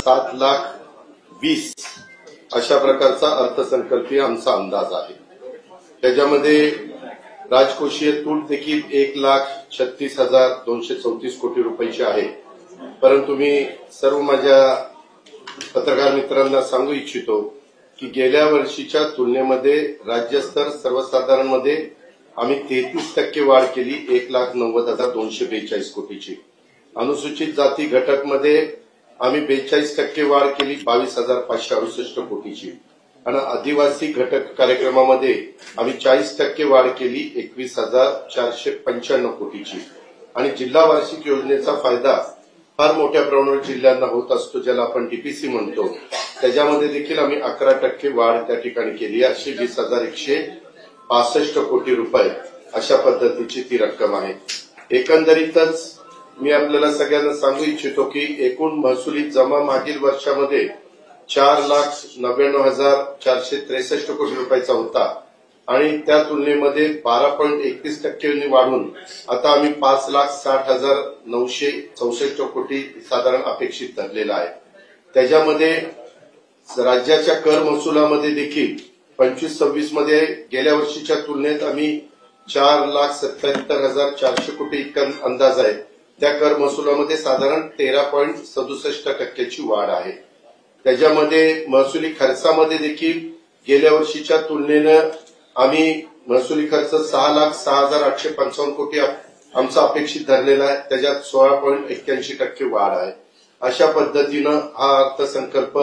7,20,00,000 अशा प्रकारचा अर्थसंकल्पीय आमचा अंदाज आहे। त्याच्यामध्ये राजकोषीय तूट देखील 1,36,234 कोटी रुपयाची आहे। परंतु मी सर्व माझ्या पत्रकार मित्रांना सांगू इच्छितो की गेल्या वर्षीच्या तुलनेमध्ये राज्यस्तर सर्वसाधारणमध्ये आम्ही 33% वाढ केली, 1,90,242 कोटीची। अनुसूचित जाती घटकमध्ये आम्ही 42% वाढ केली, 22,568 कोटीची। आणि आदिवासी घटक कार्यक्रमामध्ये आम्ही 40% वाढ केली, 21,495 कोटीची। आणि जिल्हा वार्षिक योजनेचा फायदा फार मोठ्या प्रमाणावर जिल्ह्यांना होत असतो, ज्याला आपण डीपीसी म्हणतो। त्याच्यामध्ये देखील आम्ही 11% वाढ त्या ठिकाणी केली, 20,165 कोटी रुपये अशा पद्धतीची ती रक्कम आहे। एकंदरीतच मी आपल्याला सगळ्यांना सांगू इच्छितो की एकूण महसुली जमा मागील वर्षामध्ये 4,99,463 कोटी रुपयाचा होता आणि त्या तुलनेमध्ये 12.31% वाढून आता आम्ही 5,60,964 कोटी साधारण अपेक्षित धरलेला आहे। त्याच्यामध्ये राज्याच्या कर महसुलामध्ये देखील 25-26 मध्ये गेल्या वर्षीच्या तुलनेत आम्ही 4,77,400 कोटी इतका अंदाज आहे। त्या कर महसुलामध्ये साधारण 13.67% वाढ आहे। त्याच्यामध्ये महसुली खर्चामध्ये देखील गेल्या वर्षीच्या तुलनेनं आम्ही महसुली खर्च 6,06,855 कोटी आमचा अपेक्षित धरलेला आहे, त्याच्यात 16.81% वाढ आहे। अशा पद्धतीनं हा अर्थसंकल्प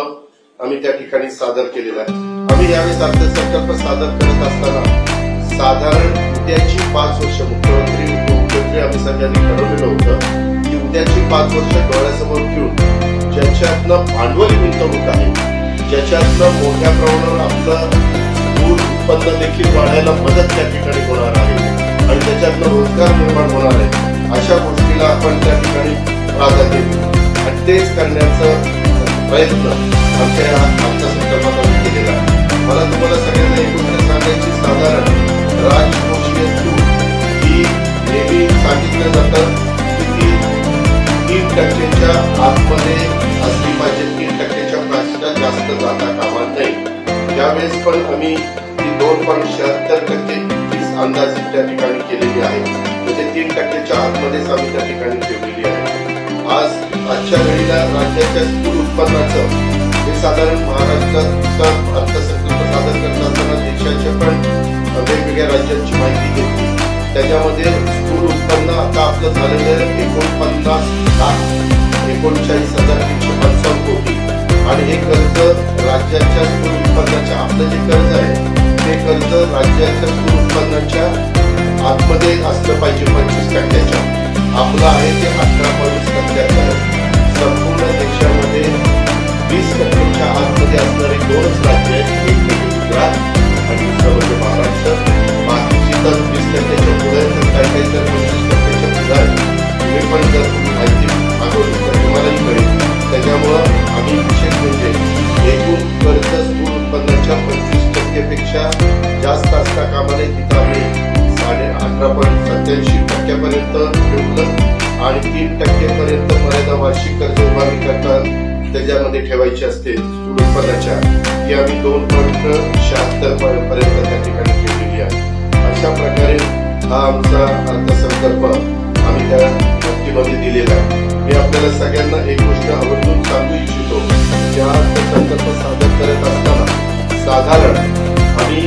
आम्ही त्या ठिकाणी सादर केलेला आहे। आम्ही यावेळेस अर्थसंकल्प सादर करत असताना साधारण उद्याची 5 वर्ष मुख्यमंत्री उपमुख्यमंत्री आम्ही सगळ्यांनी ठरवलेलं होतं की उद्याची 5 वर्ष डोळ्यासमोर ठेवून ज्याच्यातनं भांडवली गुंतवणूक आहे, ज्याच्यातनं मोठ्या प्रमाणावर आपलं दूध उत्पन्न देखील वाढायला मदत त्या ठिकाणी होणार आहे आणि त्याच्यातनं रोजगार निर्माण होणार आहे, अशा गोष्टीला आपण त्या ठिकाणी प्राधान्य देऊ आणि तेच करण्याचा प्रयत्न आमच्या अर्थसंकल्पात आम्ही केलेला आहे। मला तुम्हाला सगळ्यांना एक गोष्ट सांगायची, साधारण राजकोषीय तूट ही नेहमी सांगितलं जातं की ती 3% आतमध्ये असली पाहिजे, 3% पेक्षा जास्त जाता कामा नये। त्यावेळेस पण आम्ही ती 2.76% अंदाजित त्या ठिकाणी केलेली आहे, म्हणजे 3% आतमध्येच आम्ही त्या ठिकाणी ठेवलेली आहे। आजच्या घडीला राज्याच्या स्थूल उत्पन्नाचं हे साधारण महाराष्ट्राचा अर्थसंकल्प सादर करत असताना देशाच्या पण वेगवेगळ्या राज्यांची माहिती घेतली। त्याच्यामध्ये स्थूल उत्पन्न आता आपलं झालेलं 49,39,355 कोटी आणि हे कर्ज राज्याच्या स्थूल उत्पन्नाच्या आपलं जे कर्ज आहे ते कर्ज राज्याच्या स्थूल उत्पन्नाच्या आतमध्ये असलं पाहिजे 25%। आपलं आहे ते 18.70%। संपूर्ण देशामध्ये 20% आतमध्ये असणारे 2च राज्य आहेत, एक म्हणजे गुजरात आणि दुसरं म्हणजे महाराष्ट्र। बाकीची तर 20% पुढे तर काही तर 25% पुढे आहे। तुम्ही पण जर तुम्ही माहिती मागवली तर तुम्हालाही कळेल। त्याच्यामुळं आम्ही विशेष म्हणजे एकूण कर्ज स्थूल उत्पन्नाच्या 25% पेक्षा जास्त असता कामा नये, तिथं आम्ही 18.87% पर्यंत ठेवलं आणि 3% पर्यंत मर्यादा वार्षिक कर्ज उभारणी करता त्याच्यामध्ये ठेवायची असते स्थूल उत्पन्नाच्या, ही आम्ही 2.76 पर्यंत त्या ठिकाणी ठेवलेली आहे। अशा प्रकारे हा आमचा अर्थसंकल्प आम्ही त्या नक्कीमध्ये दिलेला आहे। मी आपल्याला सगळ्यांना एक गोष्ट आवर्जून सांगू इच्छितो की हा अर्थसंकल्प सादर करत असताना साधारण आम्ही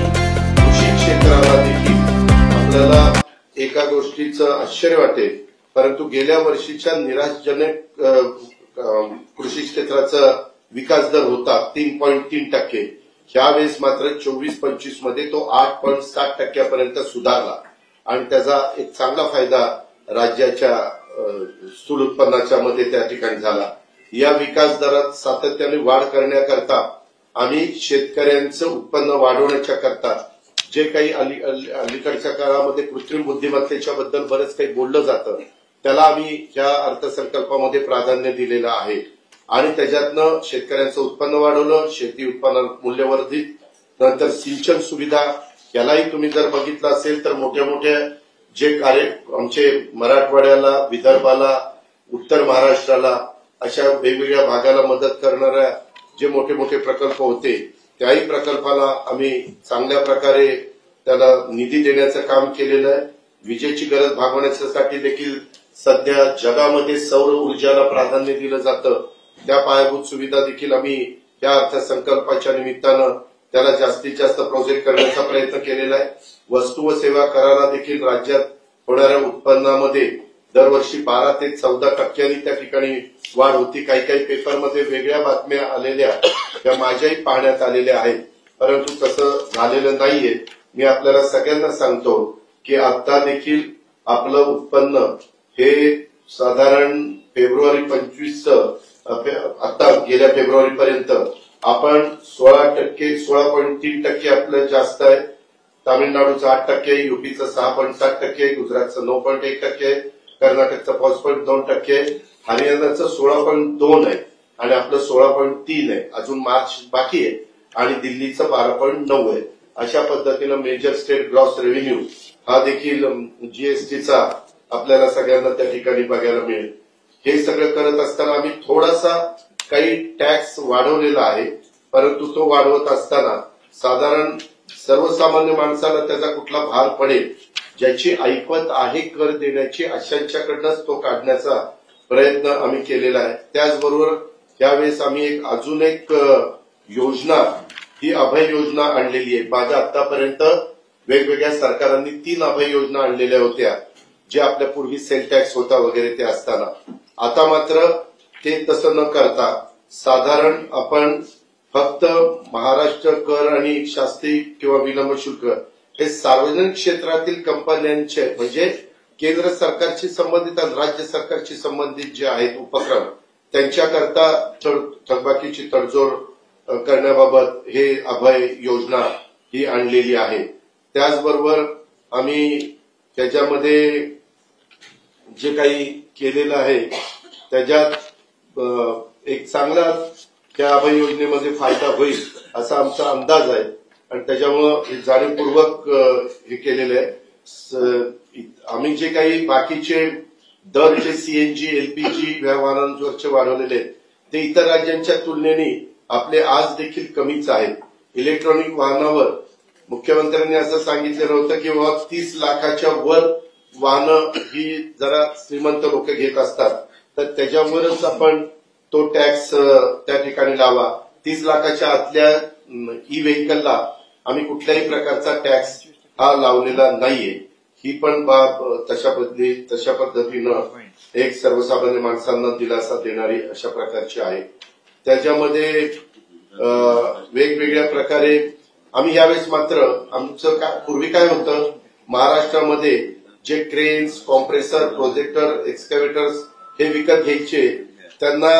कृषी क्षेत्राला देखील आपल्याला एका गोष्टीचं आश्चर्य वाटेल, परंतु गेल्या वर्षीच्या निराशजनक कृषी क्षेत्राचा विकास दर होता 3.3%, यावेळेस मात्र 24-25 मध्ये तो 8.7% पर्यंत सुधारला आणि त्याचा एक चांगला फायदा राज्याच्या स्थूल उत्पन्नाच्या मध्ये त्या ठिकाणी झाला। या विकास दरात सातत्याने वाढ करण्याकरता आम्ही शेतकऱ्यांचं उत्पन्न वाढवण्याच्या करता जे काही अलीकडच्या काळामध्ये कृत्रिम बुद्धिमत्तेच्या बद्दल बरंच काही बोललं जातं, त्याला आम्ही या अर्थसंकल्पामध्ये प्राधान्य दिलेलं आहे आणि त्याच्यातनं शेतकऱ्यांचं उत्पन्न वाढवलं, शेती उत्पन्न मूल्यवर्धित, नंतर सिंचन सुविधा, यालाही तुम्ही जर बघितलं असेल तर मोठ्या मोठ्या जे कार्य आमचे मराठवाड्याला, विदर्भाला, उत्तर महाराष्ट्राला अशा वेगवेगळ्या भागाला मदत करणाऱ्या जे मोठे मोठे प्रकल्प होते त्याही प्रकल्पाला आम्ही चांगल्या प्रकारे त्याला निधी देण्याचं काम केलेलं आहे. विजेची गरज भागवण्यासाठी देखील सध्या जगामध्ये सौर ऊर्जेला प्राधान्य दिलं जातं. त्या पायाभूत सुविधा देखील आम्ही या अर्थसंकल्पाच्या निमित्तानं त्याला जास्तीत जास्त प्रोजेक्ट करण्याचा प्रयत्न केलेला आहे. वस्तू व सेवा कराला देखील राज्यात होणाऱ्या उत्पन्नामध्ये दरवर्षी 12 ते 14% त्या ठिकाणी वाढ होती. काही काही पेपरमध्ये वेगळ्या बातम्या आलेल्या त्या माझ्याही पाहण्यात आलेल्या आहेत, परंतु तसं झालेलं नाहीये. मी आपल्याला सगळ्यांना सांगतो की आता देखील आपलं उत्पन्न हे साधारण फेब्रुवारी 25 आता गेल्या फेब्रुवारीपर्यंत आपण 16.3% आपलं जास्त आहे. तामिळनाडूचं 8%, युपीचं 6.7%, गुजरातचं 9.1%, कर्नाटकचं 5.2%, हरियाणाचं 16.2 आहे आणि आपलं 16.3 आहे. अजून मार्च बाकी आहे आणि दिल्लीचं 12.9 आहे. अशा पद्धतीनं मेजर स्टेट ग्रॉस रेव्हेन्यू हा देखील जीएसटीचा आपल्याला सगळ्यांना त्या ठिकाणी बघायला मिळेल. हे सगळं करत असताना आम्ही थोडासा काही टॅक्स वाढवलेला आहे, परंतु तो वाढवत असताना साधारण सर्वसामान्य माणसाला त्याचा कुठला भार पडेल, ज्याची ऐपत आहे कर देण्याची अशांच्याकडनंच तो काढण्याचा प्रयत्न आम्ही केलेला आहे. त्याचबरोबर त्यावेळेस आम्ही अजून एक योजना ही अभय योजना आणलेली आहे. माझ्या आतापर्यंत वेगवेगळ्या सरकारांनी 3 अभय योजना आणलेल्या होत्या, जे आपल्या पूर्वी सेल टॅक्स होता वगैरे ते असताना. आता मात्र ते तसं न करता साधारण आपण फक्त महाराष्ट्र कर आणि शास्ती किंवा विलंब शुल्क हे सार्वजनिक क्षेत्रातील कंपन्यांचे म्हणजे केंद्र सरकारशी संबंधित आणि राज्य सरकारशी संबंधित जे आहेत उपक्रम त्यांच्याकरता थकबाकीची तडजोड करण्याबाबत हे अभय योजना ही आणलेली आहे. त्याचबरोबर आम्ही त्याच्यामध्ये जे काही केलेलं आहे त्याच्यात एक चांगला त्या अभय योजनेमध्ये फायदा होईल असा आमचा अंदाज आहे आणि त्याच्यामुळं जाणीवपूर्वक हे केलेलं आहे. आम्ही जे काही बाकीचे दर जे सीएनजी एलपीजी वाहनांवरचे वाढवलेले आहेत ते इतर राज्यांच्या तुलनेने आपले आज देखील कमीच आहेत. इलेक्ट्रॉनिक वाहनावर मुख्यमंत्र्यांनी असं सांगितलेलं होतं की बाबा 30 लाखाच्या वर वाहनं ही जरा श्रीमंत लोक घेत असतात, तर त्याच्यावरच आपण तो टॅक्स त्या ठिकाणी लावा. 30 लाखाच्या आतल्या ई व्हेकलला आम्ही कुठल्याही प्रकारचा टॅक्स हा लावलेला नाहीये. ही पण बाब तशा पद्धतीनं एक सर्वसामान्य माणसांना दिलासा देणारी अशा प्रकारची आहे. त्याच्यामध्ये वेगवेगळ्या प्रकारे आम्ही यावेळेस मात्र आमचं पूर्वी काय होतं, महाराष्ट्रामध्ये जे क्रेन्स, कॉम्प्रेसर, प्रोजेक्टर, एक्सकॅव्हेटर्स हे विकत घ्यायचे त्यांना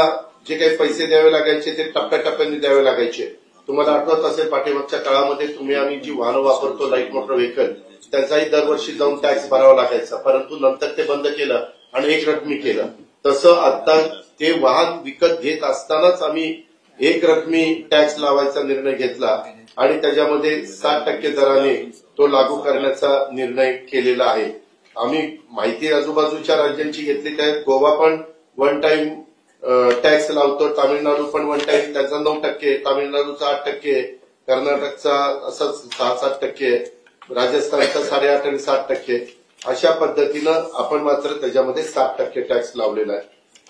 जे काही पैसे द्यावे लागायचे ते टप्प्याटप्प्याने द्यावे लागायचे. तुम्हाला आठवत असेल पाठीमागच्या काळामध्ये तुम्ही आम्ही जी वाहनं वापरतो लाईट मोटर व्हेकल त्याचाही दरवर्षी जाऊन टॅक्स भरावा लागायचा, परंतु नंतर ते बंद केलं आणि एक रकमी केलं. तसं आता ते वाहन विकत घेत असतानाच आम्ही एक रकमी टॅक्स लावायचा निर्णय घेतला आणि त्याच्यामध्ये 60% दराने तो लागू करण्याचा निर्णय केलेला आहे. आम्ही माहिती आजूबाजूच्या राज्यांची घेतली त्यात गोवा पण 1 टाइम टॅक्स लावतो, तामिळनाडू पण 1 टाइम त्याचा 9%, तामिळनाडूचा 8%, कर्नाटकचा असंच 6-7%, राजस्थानचा 8.5% आणि 7%. अशा पद्धतीनं आपण मात्र त्याच्यामध्ये 7% टॅक्स लावलेला आहे.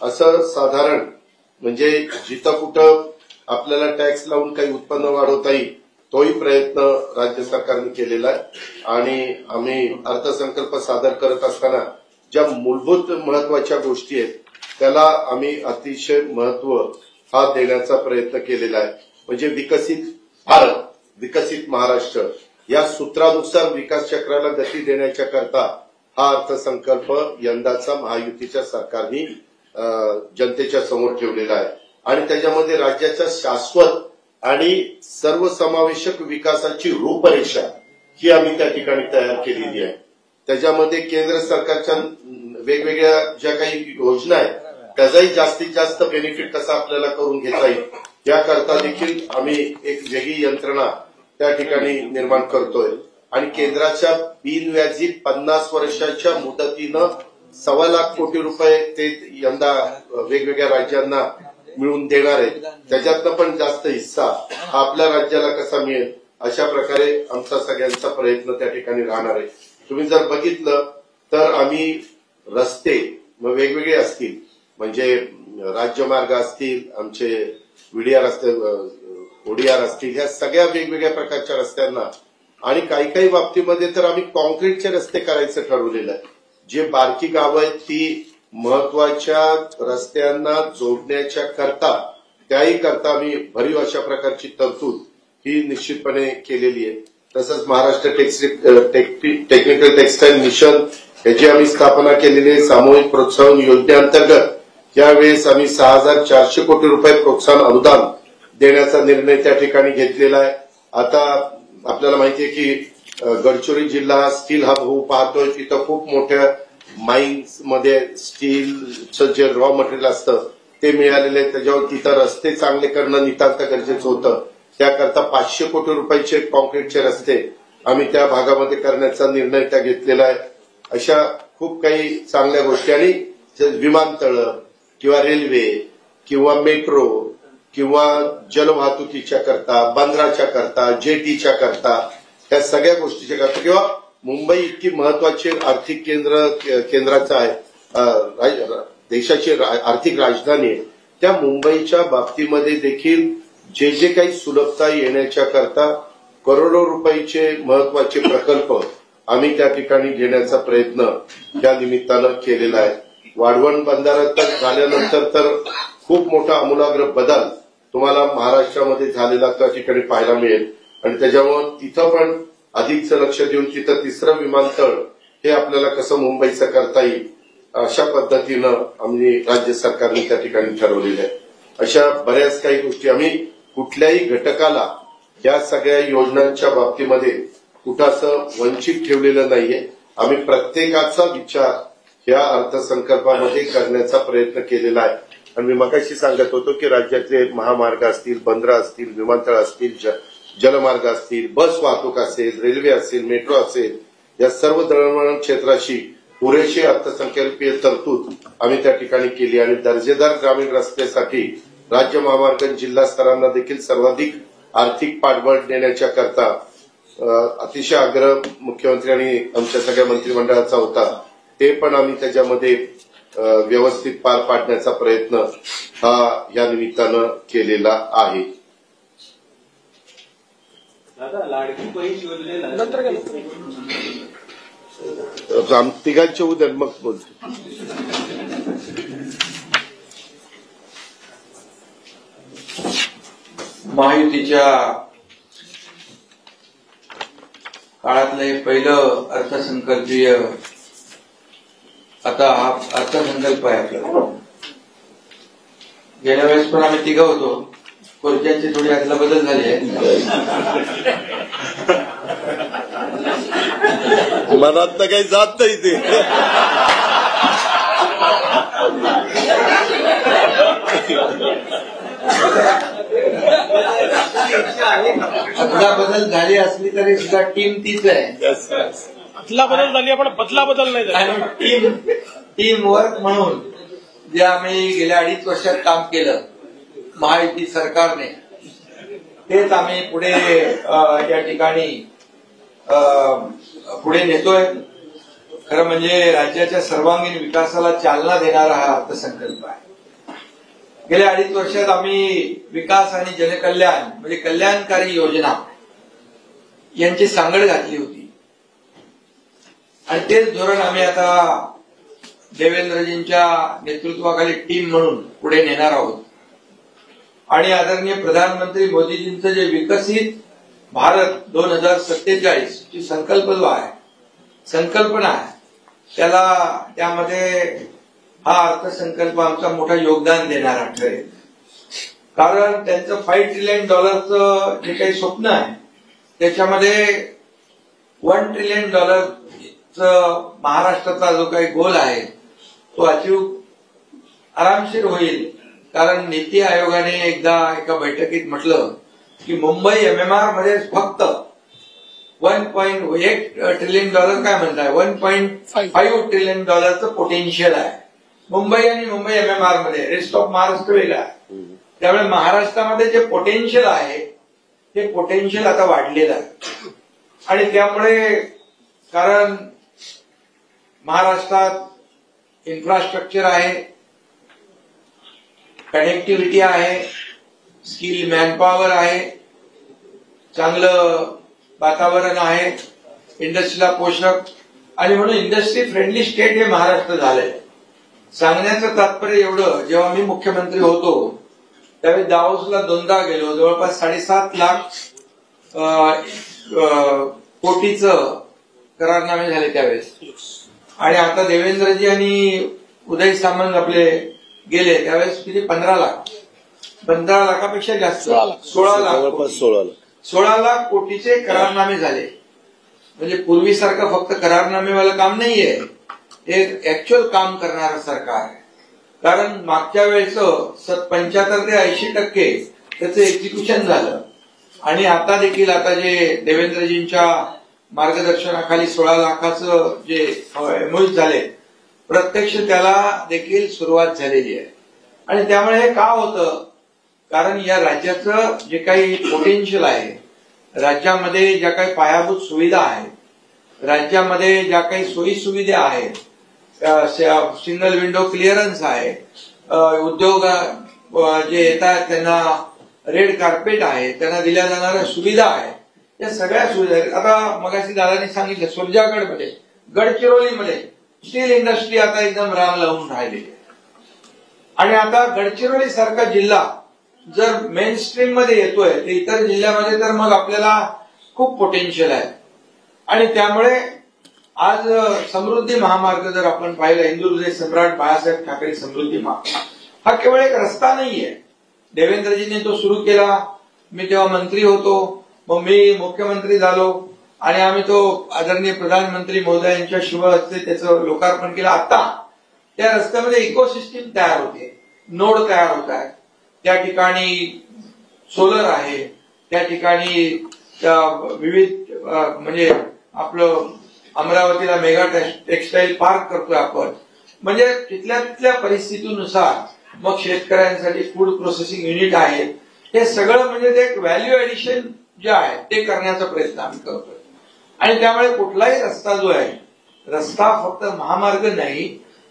असं साधारण म्हणजे जिथं कुठं आपल्याला टॅक्स लावून काही उत्पन्न वाढवता येईल तोही प्रयत्न राज्य सरकारने केलेला आहे. आणि आम्ही अर्थसंकल्प सादर करत असताना ज्या मूलभूत महत्वाच्या गोष्टी आहेत त्याला आम्ही अतिशय महत्व हा देण्याचा प्रयत्न केलेला आहे. म्हणजे विकसित भारत, विकसित महाराष्ट्र या सूत्रानुसार विकास चक्राला गती देण्याच्या करता हा अर्थसंकल्प यंदाचा महायुतीच्या सरकारने जनतेच्या समोर ठेवलेला आहे. आणि त्याच्यामध्ये राज्याच्या शाश्वत आणि सर्वसमावेशक विकासाची रूपरेषा ही आम्ही त्या ठिकाणी तयार केलेली आहे. त्याच्यामध्ये केंद्र सरकारच्या वेगवेगळ्या ज्या काही योजना आहेत त्याचाही जास्तीत जास्त बेनिफिट कसा आपल्याला करून घेता येईल याकरता देखील आम्ही एक वेगळी यंत्रणा त्या ठिकाणी निर्माण करतोय. आणि केंद्राच्या बिनव्याजी 50 वर्षाच्या मुदतीनं 1.25 लाख कोटी रुपये ते यंदा वेगवेगळ्या राज्यांना मिळून देणार आहेत, त्याच्यातनं पण जास्त हिस्सा हा आपल्या राज्याला कसा मिळेल अशा प्रकारे आमचा सगळ्यांचा प्रयत्न त्या ठिकाणी राहणार आहे. तुम्ही जर बघितलं तर आम्ही रस्ते वेगवेगळे असतील, म्हणजे राज्यमार्ग असतील, आमचे व्हीडीआर असतील, ओडीआर असतील, ह्या सगळ्या वेगवेगळ्या प्रकारच्या रस्त्यांना आणि काही बाबतीमध्ये तर आम्ही कॉन्क्रीटचे रस्ते करायचं ठरवलेलं आहे. जे बारकी गावं आहेत ती महत्वाच्या रस्त्यांना जोडण्याच्या करता त्याही करता आम्ही भरीव अशा प्रकारची तरतूद ही निश्चितपणे केलेली आहे. तसंच महाराष्ट्र टेक्निकल टेक्सटाईल मिशन याची आम्ही स्थापना केलेली आहे. सामूहिक प्रोत्साहन योजनेअंतर्गत यावेळेस आम्ही 6,400 कोटी रुपये प्रोत्साहन अनुदान देण्याचा निर्णय त्या ठिकाणी घेतलेला आहे. आता आपल्याला माहिती आहे की गडचिरोली जिल्हा स्टील हब होऊ पाहतोय. तिथं खूप मोठ्या माइन्स मध्ये स्टीलचं जे रॉ मटेरियल असतं ते मिळालेलं आहे. त्याच्यावर तिथं रस्ते चांगले करणं नितांत गरजेचं होतं. त्याकरता 500 कोटी रुपयाचे कॉन्क्रीटचे रस्ते आम्ही त्या भागामध्ये करण्याचा निर्णय त्या घेतलेला आहे. अशा खूप काही चांगल्या गोष्टी आणि विमानतळं किंवा रेल्वे किंवा मेट्रो किंवा जलवाहतुकीच्या करता, बंदराच्या करता, जेटीच्या करता, या सगळ्या गोष्टीच्या करता किंवा मुंबई इतकी महत्वाची आर्थिक केंद्राचं आहे, देशाची आर्थिक राजधानी आहे, त्या मुंबईच्या बाबतीमध्ये देखील जे काही सुलभता येण्याच्या करता करोडो रुपयाचे महत्वाचे प्रकल्प आम्ही त्या ठिकाणी घेण्याचा प्रयत्न त्या निमित्तानं केलेला आहे. वाढवण बंधारा तर झाल्यानंतर तर खूप मोठा आमूलाग्र बदल तुम्हाला महाराष्ट्रामध्ये झालेला त्या ठिकाणी पाहायला मिळेल आणि त्याच्यामुळे तिथं पण अधिकचं लक्ष देऊन तिथं तिसरं विमानतळ हे आपल्याला कसं मुंबईचं करता येईल अशा पद्धतीनं आम्ही राज्य सरकारने त्या ठिकाणी ठरवलेलं आहे. अशा बऱ्याच काही गोष्टी आम्ही कुठल्याही घटकाला या सगळ्या योजनांच्या बाबतीमध्ये कुठं असं वंचित ठेवलेलं नाहीये. आम्ही प्रत्येकाचा विचार या अर्थसंकल्पामध्ये करण्याचा प्रयत्न केलेला आहे. आणि मी मगाशी सांगत होतो की राज्यातले महामार्ग असतील, बंदरं असतील, विमानतळ असतील, जलमार्ग असतील, बस वाहतूक असेल, रेल्वे असेल, मेट्रो असेल, या सर्व दळणवळण क्षेत्राशी पुरेशी अर्थसंकल्पीय तरतूद आम्ही त्या ठिकाणी केली आणि दर्जेदार ग्रामीण रस्त्यासाठी राज्य महामार्ग जिल्हा स्तरांना देखील सर्वाधिक आर्थिक पाठबळ देण्याच्या करता अतिशय आग्रह मुख्यमंत्री आणि आमच्या सगळ्या मंत्रिमंडळाचा होता. ते पण आम्ही त्याच्यामध्ये व्यवस्थित पार पाडण्याचा प्रयत्न हा या निमित्तानं केलेला आहे. लाडकी बहीण योजनेला तिघांचे उद्या मग बोलतो. महायुतीच्या काळातलं हे पहिलं अर्थसंकल्पीय आता हा अर्थसंकल्प आहे आपल्याला. गेल्या वेळेस पण आम्ही तिघं होतो, खुर्च्यांची थोडी आदला बदल झाली आहे. मनात तर काही जात नाही ते. अदला बदल झाली असली तरी सुद्धा टीम तीच आहे. अदला बदल झाली पण बदला बदल नाही झाली. टीम वर्क म्हणून जे आम्ही गेल्या 2.5 वर्षात काम केलं महायुती सरकारने, तेच आम्ही पुढे या ठिकाणी पुढे नेतोय. खरं म्हणजे राज्याच्या सर्वांगीण विकासाला चालना देणारा हा अर्थसंकल्प आहे. गेल्या 2.5 वर्षात आम्ही विकास आणि जनकल्याण म्हणजे कल्याणकारी योजना यांची सांगड घातली होती आणि तेच धोरण आम्ही आता देवेंद्रजींच्या नेतृत्वाखाली टीम म्हणून पुढे नेणार आहोत. आणि आदरणीय प्रधानमंत्री मोदीजींचं जे विकसित भारत 2047 ची संकल्पना आहे त्यामध्ये हा अर्थसंकल्प आमचा मोठा योगदान देणारा ठरेल. कारण त्यांचं $5 ट्रिलियन जे काही स्वप्न आहे त्याच्यामध्ये $1 ट्रिलियन महाराष्ट्राचा जो काही गोल आहे तो अचीव आरामशीर होईल. कारण नीती आयोगाने एकदा एका बैठकीत म्हटलं की मुंबई MMR मध्ये फक्त 1.1 ट्रिलियन डॉलर काय म्हणताय, 1.5 ट्रिलियन डॉलरचं पोटेन्शियल आहे मुंबई आणि मुंबई MMR मध्ये. रेस्ट ऑफ महाराष्ट्र वेगळा आहे. त्यामुळे महाराष्ट्रामध्ये जे पोटेन्शियल आहे ते पोटेन्शियल आता वाढलेलं आहे. आणि त्यामुळे कारण महाराष्ट्रात इन्फ्रास्ट्रक्चर आहे, कनेक्टिव्हिटी आहे, स्किल मॅनपॉवर आहे, चांगलं वातावरण आहे, इंडस्ट्रीला पोषक, आणि म्हणून इंडस्ट्री फ्रेंडली स्टेट हे महाराष्ट्र झालंय. सांगण्याचं तात्पर्य एवढं, जेव्हा मी मुख्यमंत्री होतो त्यावेळी दावोसला 2दा गेलो, जवळपास 7.5 लाख कोटीचं करारनामे झाले त्यावेळेस. आणि आता देवेंद्रजी आणि उदय सामंत आपले गेले त्यावेळेस किती, 15 लाखापेक्षा जास्त, 16 लाख कोटीचे करारनामे झाले. म्हणजे पूर्वीसारखं फक्त करारनामेवालं काम नाहीये, हे ऍक्च्युअल काम करणारं सरकार आहे. कारण मागच्या वेळेचं 75 ते 80% त्याचं एक्झिक्युशन झालं. आणि आता देखील आता जे देवेंद्रजींच्या मार्गदर्शनाखाली 16 लाखाचं जे MOU झाले, प्रत्यक्ष त्याला देखील सुरुवात झालेली आहे. आणि त्यामुळे हे का होतं, कारण या राज्याचं जे काही पोटेन्शियल आहे, राज्यामध्ये ज्या काही पायाभूत सुविधा आहेत, राज्यामध्ये ज्या काही सोयी सुविधा आहेत, सिंगल विंडो क्लिअरन्स आहे, उद्योग जे येतात त्यांना रेड कार्पेट आहे, त्यांना दिल्या जाणाऱ्या सुविधा आहेत, या सगळ्या सुविधा आहेत. आता मगाशी दादांनी सांगितलं सुरजागडमध्ये, गडचिरोलीमध्ये स्टील इंडस्ट्री आता एकदम रांग लावून राहिलेली आहे. आणि आता गडचिरोली सारखा जिल्हा जर मेन स्ट्रीम मध्ये येतोय तर इतर जिल्ह्यामध्ये तर मग आपल्याला खूप पोटेन्शियल आहे. आणि त्यामुळे आज समृद्धी महामार्ग जर आपण पाहिला, हिंदुहृदय सम्राट बाळासाहेब ठाकरे समृद्धी महामार्ग, हा केवळ एक रस्ता नाहीये. देवेंद्रजींनी तो सुरू केला, मी तेव्हा मंत्री होतो, मग मी मुख्यमंत्री झालो आणि आम्ही तो आदरणीय प्रधानमंत्री महोदयांच्या शुभ हस्ते त्याचं लोकार्पण केलं. आता त्या रस्त्यामध्ये इकोसिस्टीम तयार होते, नोड तयार होत आहे. त्या ठिकाणी सोलर आहे, त्या ठिकाणी विविध म्हणजे आपलं अमरावतीला मेगा टेक्सटाईल पार्क करतोय आपण. म्हणजे तिथल्या परिस्थितीनुसार मग शेतकऱ्यांसाठी फूड प्रोसेसिंग युनिट आहे. हे सगळं म्हणजे ते एक व्हॅल्यू ऍडिशन जे आहे ते करण्याचा प्रयत्न आम्ही करतोय. आणि त्यामुळे कुठलाही रस्ता जो आहे, रस्ता फक्त महामार्ग नाही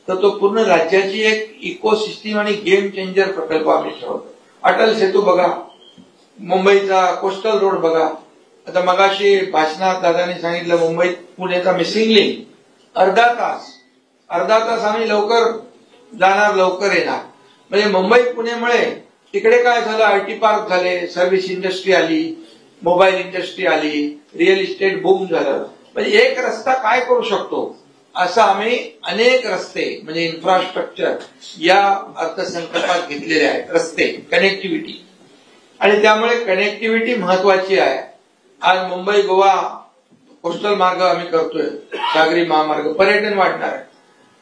तर तो पूर्ण राज्याची एक इकोसिस्टीम आणि गेम चेंजर प्रकल्प आम्ही ठरवतो. अटल सेतू बघा, मुंबईचा कोस्टल रोड बघा. आता मगाशी भाषणात दादांनी सांगितलं मुंबईत पुण्याचा मिसिंग लिंक, अर्धा तास आम्ही लवकर जाणार, लवकर येणार. म्हणजे मुंबई पुणेमुळे तिकडे काय झालं, IT पार्क झाले, सर्व्हिस इंडस्ट्री आली, मोबाईल इंडस्ट्री आली, रिअल इस्टेट बूम झालं. म्हणजे एक रस्ता काय करू शकतो असं आम्ही अनेक रस्ते म्हणजे इन्फ्रास्ट्रक्चर या अर्थसंकल्पात घेतलेले आहेत. रस्ते, कनेक्टिव्हिटी, आणि त्यामुळे कनेक्टिव्हिटी महत्वाची आहे. आज मुंबई गोवा कोस्टल मार्ग आम्ही करतोय, सागरी महामार्ग, पर्यटन वाढणार आहे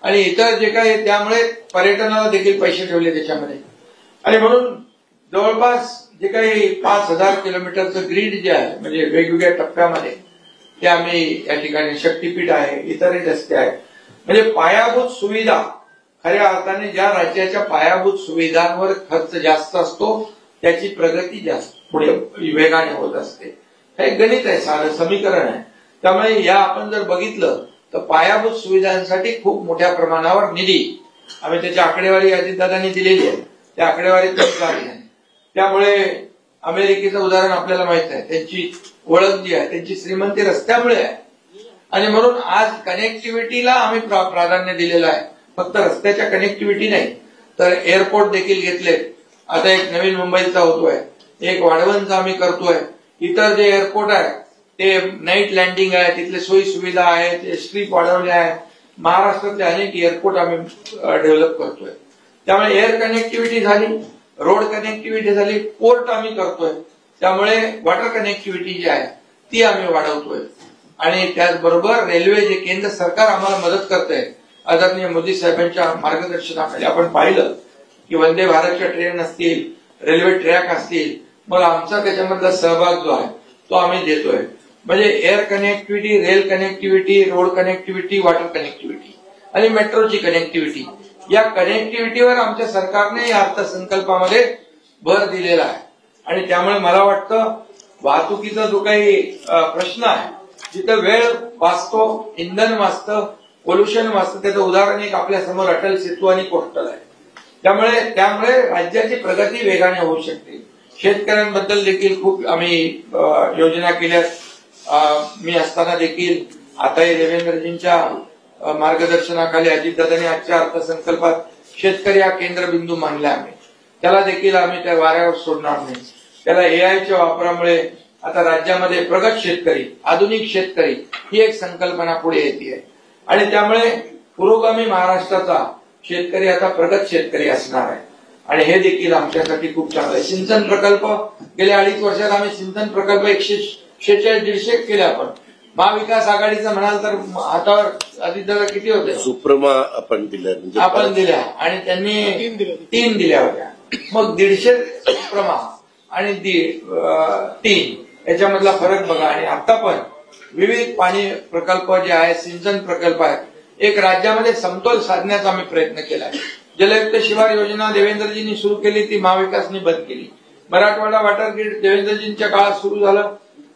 आणि इतर जे काही, त्यामुळे पर्यटनाला देखील पैसे ठेवले त्याच्यामध्ये. आणि म्हणून जवळपास जे काही 5,000 किलोमीटरचं ग्रीड जे आहे म्हणजे वेगवेगळ्या टप्प्यामध्ये ते आम्ही या ठिकाणी, शक्तीपीठ आहे, इतरही रस्ते आहेत. म्हणजे पायाभूत सुविधा, खऱ्या अर्थाने ज्या राज्याच्या पायाभूत सुविधांवर खर्च जास्त असतो त्याची प्रगती जास्त पुढे वेगाने होत असते. हे गणित आहे, साधं समीकरण आहे. त्यामुळे या आपण जर बघितलं तर पायाभूत सुविधांसाठी खूप मोठ्या प्रमाणावर निधी आम्ही त्याची आकडेवारी अजितदादांनी दिलेली आहे, त्या आकडेवारीत नाही. त्यामुळे अमेरिकेचं उदाहरण आपल्याला माहित आहे, त्यांची ओळख जी आहे त्यांची श्रीमंती रस्त्यामुळे आहे. आणि म्हणून आज कनेक्टिव्हिटीला आम्ही प्राधान्य दिलेलं आहे. फक्त रस्त्याच्या कनेक्टिव्हिटी नाही तर एअरपोर्ट देखील घेतले. आता एक नवीन मुंबईचा होतोय, एक वाढवणचा आम्ही करतोय. इतर जे एअरपोर्ट आहे ते नाईट लँडिंग आहे, तिथले सोयी सुविधा आहेत, स्ट्रीप वाढवल्या आहेत. महाराष्ट्रातले अनेक एअरपोर्ट आम्ही डेव्हलप करतोय. त्यामुळे एअर कनेक्टिव्हिटी झाली, रोड कनेक्टिव्हिटी झाली, पोर्ट आम्ही करतोय. त्यामुळे वॉटर कनेक्टिव्हिटी जी आहे ती आम्ही वाढवतोय. आणि त्याचबरोबर रेल्वे जे केंद्र सरकार आम्हाला मदत करतंय, आदरणीय मोदी साहेबांच्या मार्गदर्शनाखाली आपण पाहिलं की वंदे भारतच्या ट्रेन असतील, रेल्वे ट्रॅक असतील, मग आमचा त्याच्यामधला सहभाग जो आहे तो आम्ही देतोय. म्हणजे air connectivity, rail connectivity, road connectivity, water connectivity आणि मेट्रोची कनेक्टिव्हिटी, या कनेक्टिव्हिटीवर आमच्या सरकारने या अर्थसंकल्पामध्ये भर दिलेला आहे. आणि त्यामुळे मला वाटतं वाहतुकीचा जो काही प्रश्न आहे, जिथं वेळ वाचतो, इंधन वाचतं, पोल्युशन वाचतं, त्याचं उदाहरण एक आपल्या समोर अटल सेतू आणि कोस्टल आहे. त्यामुळे राज्याची प्रगती वेगाने होऊ शकते. शेतकऱ्यांबद्दल देखील खूप आम्ही योजना केल्या. मी असताना देखील आताही देवेंद्रजींच्या मार्गदर्शनाखाली अजितदादांनी आजच्या अर्थसंकल्पात शेतकरी हा केंद्रबिंदू मानला आम्ही. त्याला देखील आम्ही त्या वाऱ्यावर सोडणार नाही. त्याला एआयच्या वापरामुळे आता राज्यामध्ये प्रगत शेतकरी, आधुनिक शेतकरी ही एक संकल्पना पुढे येते आणि त्यामुळे पुरोगामी महाराष्ट्राचा शेतकरी आता प्रगत शेतकरी असणार आहे. आणि हे देखील आमच्यासाठी खूप चांगलं आहे. सिंचन प्रकल्प गेल्या 2.5 वर्षात आम्ही सिंचन प्रकल्प 146-150 केले. आपण महाविकास आघाडीचं म्हणाल तर हातावर अजितदादा किती होते? सुप्रमा आपण दिल्या, म्हणजे आपण दिल्या आणि त्यांनी 3 दिल्या होत्या. मग 150 सुप्रमा आणि 3 याच्यामधला फरक बघा. आणि आता पण विविध पाणी प्रकल्प जे आहे, सिंचन प्रकल्प आहेत, एक राज्यामध्ये समतोल साधण्याचा आम्ही प्रयत्न केला. जलयुक्त शिवार योजना देवेंद्रजींनी सुरू केली, ती महाविकासनी बंद केली. मराठवाडा वॉटर ग्रीड देवेंद्रजींच्या काळात सुरू झालं,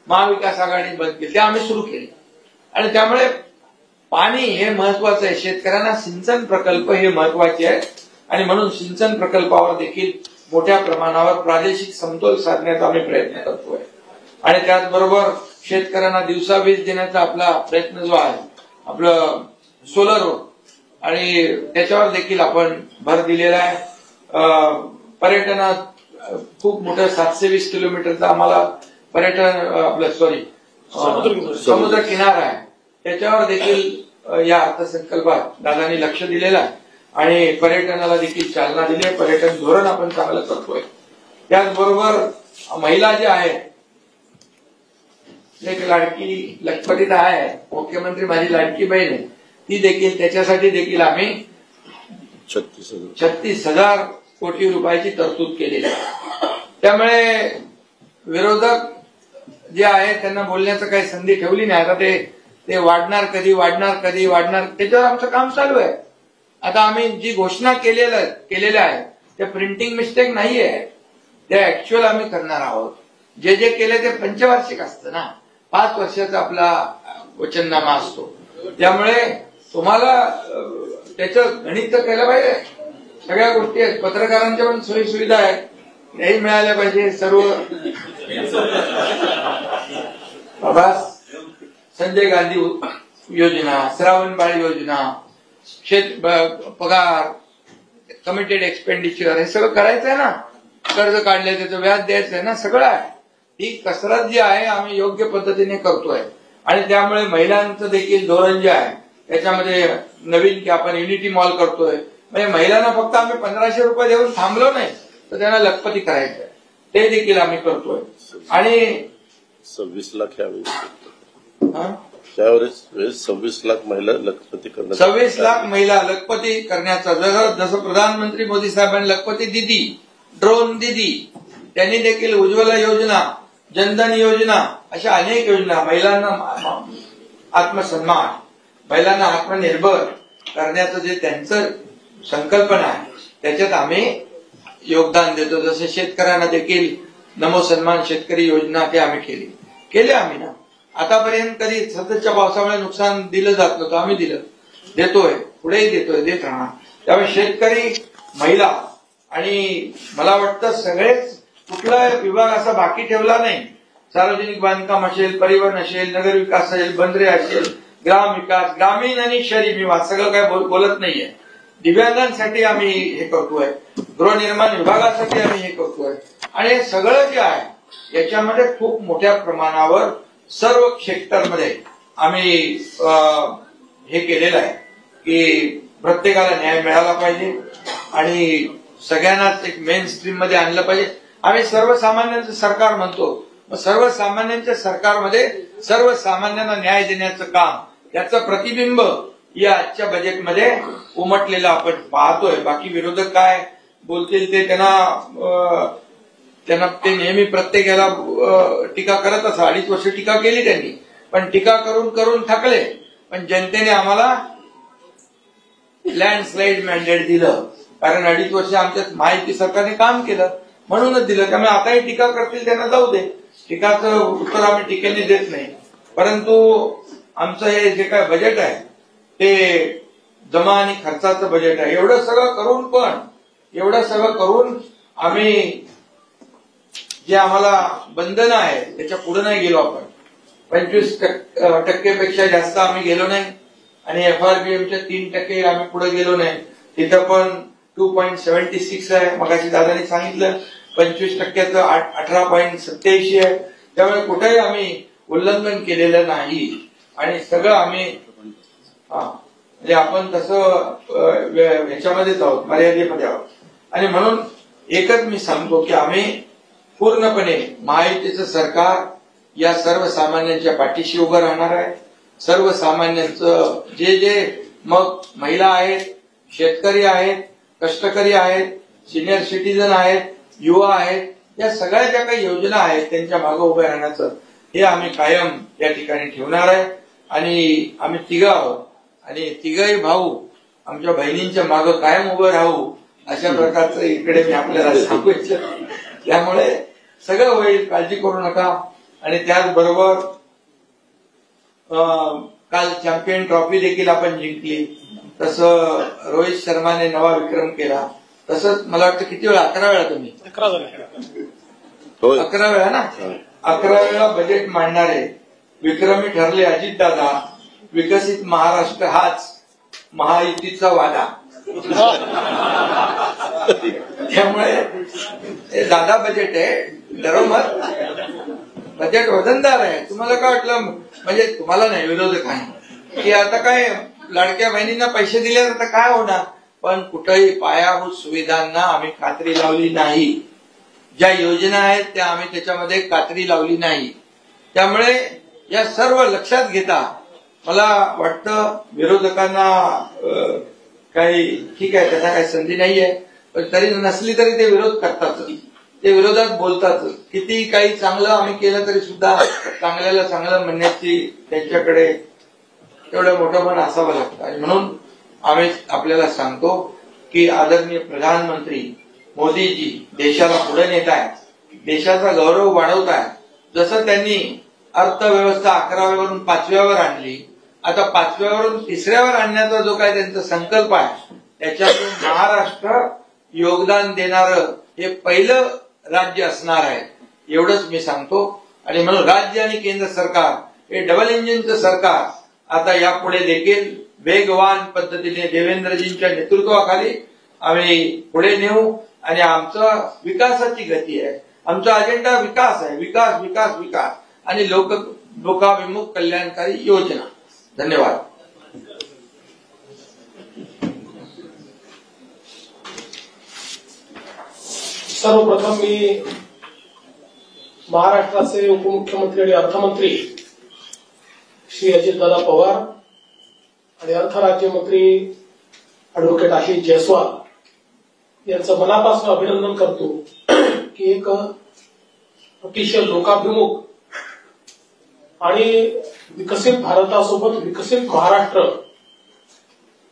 महाविकास आघाडीने बंद केली, ते आम्ही सुरू केली. आणि त्यामुळे पाणी हे महत्वाचं आहे. शेतकऱ्यांना सिंचन प्रकल्प हे महत्वाचे आहेत आणि म्हणून सिंचन प्रकल्पावर देखील मोठ्या प्रमाणावर प्रादेशिक समतोल साधण्याचा आम्ही प्रयत्न करतोय. आणि त्याचबरोबर शेतकऱ्यांना दिवसा वीज देण्याचा आपला प्रयत्न जो आहे, आपलं सोलर आणि त्याच्यावर देखील आपण भर दिलेला आहे. पर्यटनात खूप मोठं 720 किलोमीटरचा आम्हाला पर्यटन आपलं समुद्र किनारा आहे, त्याच्यावर देखील या अर्थसंकल्पात दादांनी लक्ष दिलेलं आहे आणि पर्यटनाला देखील चालना दिली आहे. पर्यटन धोरण आपण चांगलं करतोय. त्याचबरोबर महिला जे आहेत, एक लाडकी लखपतीत आहे, मुख्यमंत्री माझी लाडकी बहीण आहे, ती देखील, त्याच्यासाठी देखील आम्ही 36,000 कोटी रुपयाची तरतूद केलेली आहे. त्यामुळे विरोधक जे आहे त्यांना बोलण्याचं काही संधी ठेवली नाही. आता ते वाढणार कधी, त्याच्यावर आमचं काम चालू आहे. आता आम्ही जी घोषणा केलेल्या आहे त्या प्रिंटिंग मिस्टेक नाहीये, त्या ऍक्च्युअल आम्ही करणार आहोत. जे केले ते पंचवार्षिक असतं ना, 5 वर्षाचा आपला वचननामा असतो. त्यामुळे तुम्हाला त्याचं गणित तर केलं पाहिजे. सगळ्या गोष्टी आहेत, पत्रकारांच्या पण सोयी सुविधा आहेत, त्याही मिळाल्या पाहिजे. सर्व संजय गांधी योजना, श्रावणबाळ योजना, पगार, कमिटेड एक्सपेंडिचर, हे सगळं करायचं आहे ना. कर्ज काढले त्याचं व्याज द्यायचं आहे ना, सगळं आहे. ही कसरत जी आहे आम्ही योग्य पद्धतीने करतोय. आणि त्यामुळे महिलांचं देखील धोरण जे आहे त्याच्यामध्ये नवीन की आपण युनिटी मॉल करतोय. म्हणजे महिलांना फक्त आम्ही 1500 रुपये देऊन थांबलो नाही, तर त्यांना लखपती करायचंय, ते देखील आम्ही करतोय. आणि 26 लाख त्यावेळेस 26 लाख महिला लखपती करण्यात, 26 लाख महिला लखपती करण्याचा, जसं प्रधानमंत्री मोदी साहेबांनी लखपती दिदी, ड्रोन दिदी, त्यांनी देखील उज्ज्वला योजना, जनधन योजना, अशा अनेक योजना, महिलांना आत्मसन्मान, महिलांना आत्मनिर्भर करण्याचं जे त्यांचं संकल्पना आहे त्याच्यात आम्ही योगदान देतो. जसे शेतकऱ्यांना देखील नमो सन्मान शेतकरी योजना ते आम्ही केले आम्ही ना. आतापर्यंत कधी सततच्या पावसामुळे नुकसान दिलं जात नव्हतं, आम्ही देतोय, पुढेही देत राहणार. त्यामुळे शेतकरी, महिला आणि मला वाटतं सगळेच, कुठला विभाग असा बाकी ठेवला नाही. सार्वजनिक बांधकाम असेल, परिवहन असेल, नगर विकास असेल, बंदरे असेल, ग्राम विकास, ग्रामीण आणि शहरी विभाग, सगळं काय बोलत नाहीये. दिव्यांगांसाठी आम्ही हे करतोय, गृहनिर्माण विभागासाठी आम्ही हे करतोय. आणि हे सगळं जे आहे याच्यामध्ये खूप मोठ्या प्रमाणावर सर्व सेक्टरमध्ये आम्ही हे केलेलं आहे की प्रत्येकाला न्याय मिळाला पाहिजे आणि सगळ्यांनाच एक मेन स्ट्रीम मध्ये आणलं पाहिजे. आम्ही सर्वसामान्यांचं सरकार म्हणतो, मग सर्वसामान्यांच्या सरकारमध्ये सर्वसामान्यांना न्याय देण्याचं काम, याचं प्रतिबिंब या आजच्या बजेटमध्ये उमटलेलं आपण पाहतोय. बाकी विरोधक काय बोलतील ते त्यांना त्यांना ते नेहमी प्रत्येकाला टीका करत असं 2.5 वर्ष टीका केली त्यांनी, पण टीका करून करून थकले. पण जनतेने आम्हाला लँडस्लाईड मॅन्डेट दिलं, कारण 2.5 वर्ष आमच्या महायुती सरकारने काम केलं म्हणूनच दिलं. त्यामुळे आताही टीका करतील त्यांना जाऊ दे, टीकाचं उत्तर आम्ही टीकेने देत नाही. परंतु आमचं हे जे काय बजेट आहे ते जमा आणि खर्चाचं बजेट आहे. एवढं सगळं करून आम्ही जे आम्हाला बंधनं आहे त्याच्या पुढे नाही गेलो. आपण 25% जास्त आम्ही गेलो नाही आणि FRBMच्या 3% आम्ही पुढे गेलो नाही. तिथं पण 2.76 आहे. मगाशी दादानी सांगितलं 25%चं 18.87 आहे. त्यामुळे कुठेही आम्ही उल्लंघन केलेलं नाही आणि सगळं आम्ही म्हणजे आपण तसं ह्याच्यामध्येच आहोत, मर्यादेमध्ये आहोत. आणि म्हणून एकच मी सांगतो की आम्ही पूर्णपणे महायुतीचं सरकार या सर्वसामान्यांच्या पाठीशी उभं राहणार आहे. सर्वसामान्यांचं जे मग महिला आहेत, शेतकरी आहेत, कष्टकरी आहेत, सिनियर सिटीजन आहेत, युवा आहेत, या सगळ्या ज्या काही योजना आहेत त्यांच्या मागे उभे राहण्याचं हे आम्ही कायम या ठिकाणी ठेवणार आहे. आणि आम्ही तिघं आहोत आणि तिघही भाऊ आमच्या बहिणींच्या मागे कायम उभं राहू अशा प्रकारचं इकडे मी आपल्याला सांगू इच्छितो. त्यामुळे सगळं होईल, काळजी करू नका. आणि त्याचबरोबर काल चॅम्पियन ट्रॉफी देखील आपण जिंकली. तसं रोहित शर्माने नवा विक्रम केला. तसंच मला वाटतं किती वेळा 11 वेळा तुम्ही 11 वेळा ना 11 वेळा बजेट मांडणारे विक्रमी ठरले अजितदादा. विकसित महाराष्ट्र हाच महायुतीचा वादा. त्यामुळे हे दादा बजेट आहे, बरोबर बजेट वजनदार आहे. तुम्हाला काय वाटलं म्हणजे तुम्हाला नाही विरोधक आहे की आता काय लाडक्या बहिणींना पैसे दिले आता काय होणार, पण कुठेही पायाभूत सुविधांना आम्ही खात्री लावली नाही. ज्या योजना आहेत त्या आम्ही त्याच्यामध्ये खात्री लावली नाही. त्यामुळे या सर्व लक्षात घेता मला वाटतं विरोधकांना काही ठीक आहे, त्यांना काही संधी नाहीये, पण तरी नसली तरी ते विरोध करतात, ते विरोधात बोलतात. किती काही चांगलं आम्ही केलं तरी सुद्धा चांगल्याला चांगलं म्हणण्याची त्यांच्याकडे एवढं मोठं मन असावं लागतं. आणि म्हणून आम्ही आपल्याला सांगतो की आदरणीय प्रधानमंत्री मोदीजी देशाला पुढे नेत आहेत, देशाचा गौरव वाढवत आहेत. जसं त्यांनी अर्थव्यवस्था 11व्यावरून 5व्यावर आणली, आता 5व्यावरून 3ऱ्यावर आणण्याचा जो काय त्यांचा संकल्प आहे त्याच्यातून महाराष्ट्र योगदान देणारं हे पहिलं राज्य असणार आहे, एवढंच मी सांगतो. आणि म्हणून राज्य आणि केंद्र सरकार हे डबल इंजिनचं सरकार आता यापुढे देखील वेगवान पद्धतीने देवेंद्रजींच्या नेतृत्वाखाली आम्ही पुढे नेऊ. आणि आमचं विकासाची गती आहे, आमचा अजेंडा विकास आहे, विकास विकास विकास आणि लोकाभिमुख कल्याणकारी योजना. धन्यवाद. सर्वप्रथम मी महाराष्ट्राचे उपमुख्यमंत्री आणि अर्थमंत्री श्री अजितदादा पवार आणि अर्थ राज्यमंत्री ऍडव्होकेट आशिष जयस्वाल यांचं मनापासून अभिनंदन करतो की एक अतिशय लोकाभिमुख आणि विकसित भारतासोबत विकसित महाराष्ट्र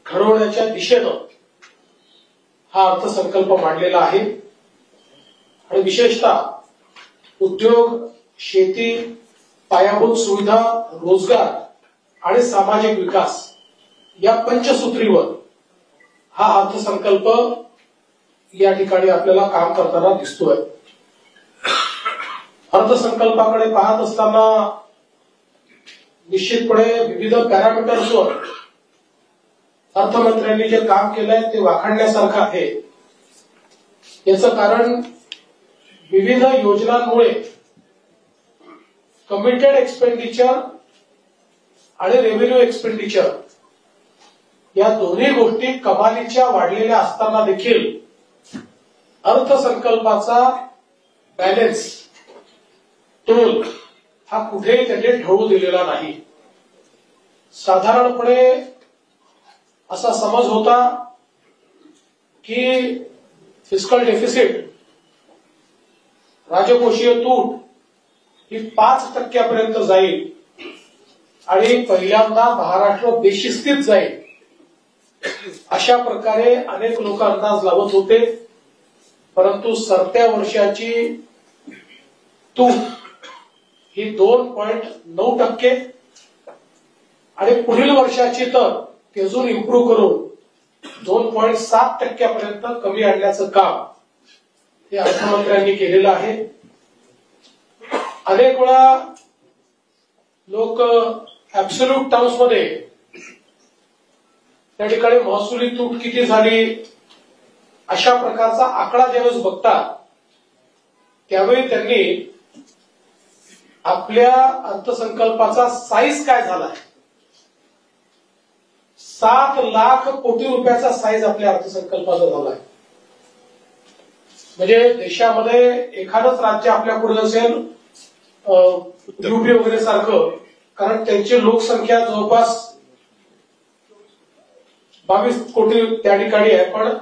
घडवण्याच्या दिशेनं हा अर्थसंकल्प मांडलेला आहे. आणि विशेषतः उद्योग, शेती, पायाभूत सुविधा, रोजगार आणि सामाजिक विकास या पंचसूत्रीवर हा अर्थसंकल्प या ठिकाणी आपल्याला काम करताना दिसतोय. अर्थसंकल्पाकडे पाहत असताना निश्चितपणे विविध पॅरामीटर्सवर अर्थमंत्र्यांनी जे काम केलंय ते वाखाणण्यासारखं आहे. याचं कारण विविध योजनांमुळे कमिटेड एक्सपेंडिचर आणि रेव्हेन्यू एक्सपेंडिचर या दोन्ही गोष्टी कमालीच्या वाढलेल्या असताना देखील अर्थसंकल्पाचा बॅलन्स तोल हा कुठेही त्यांनी ढळू दिलेला नाही. साधारणपणे असा समज होता की फिस्कल डेफिसिट राजकोषीय तूट ही 5% जाईल आणि पहिल्यांदा महाराष्ट्र बेशिस्तीत जाईल अशा प्रकारे अनेक लोक अंदाज लावत होते. परंतु सरत्या वर्षाची तूट ही 2.9% आणि पुढील वर्षाची तर ती अजून इम्प्रूव्ह करून 2.7% कमी आणण्याचं काम हे अर्थमंत्र्यांनी केलेलं आहे. अनेक वेळा लोक ऍब्सोल्यूट टर्म्स मध्ये त्या ठिकाणी महसुली तूट किती झाली अशा प्रकारचा आकडा ज्यावेळेस बघतात त्यावेळी त्यांनी आपल्या अर्थसंकल्पाचा साईज काय झाला, 7 लाख कोटी रुपयाचा साईज आपल्या अर्थसंकल्पाचा झाला आहे. म्हणजे देशामध्ये एखादंच राज्य आपल्या पुढे असेल यूपी वगैरे सारखं, कारण त्यांची लोकसंख्या जवळपास 22 कोटी त्या ठिकाणी आहे. पण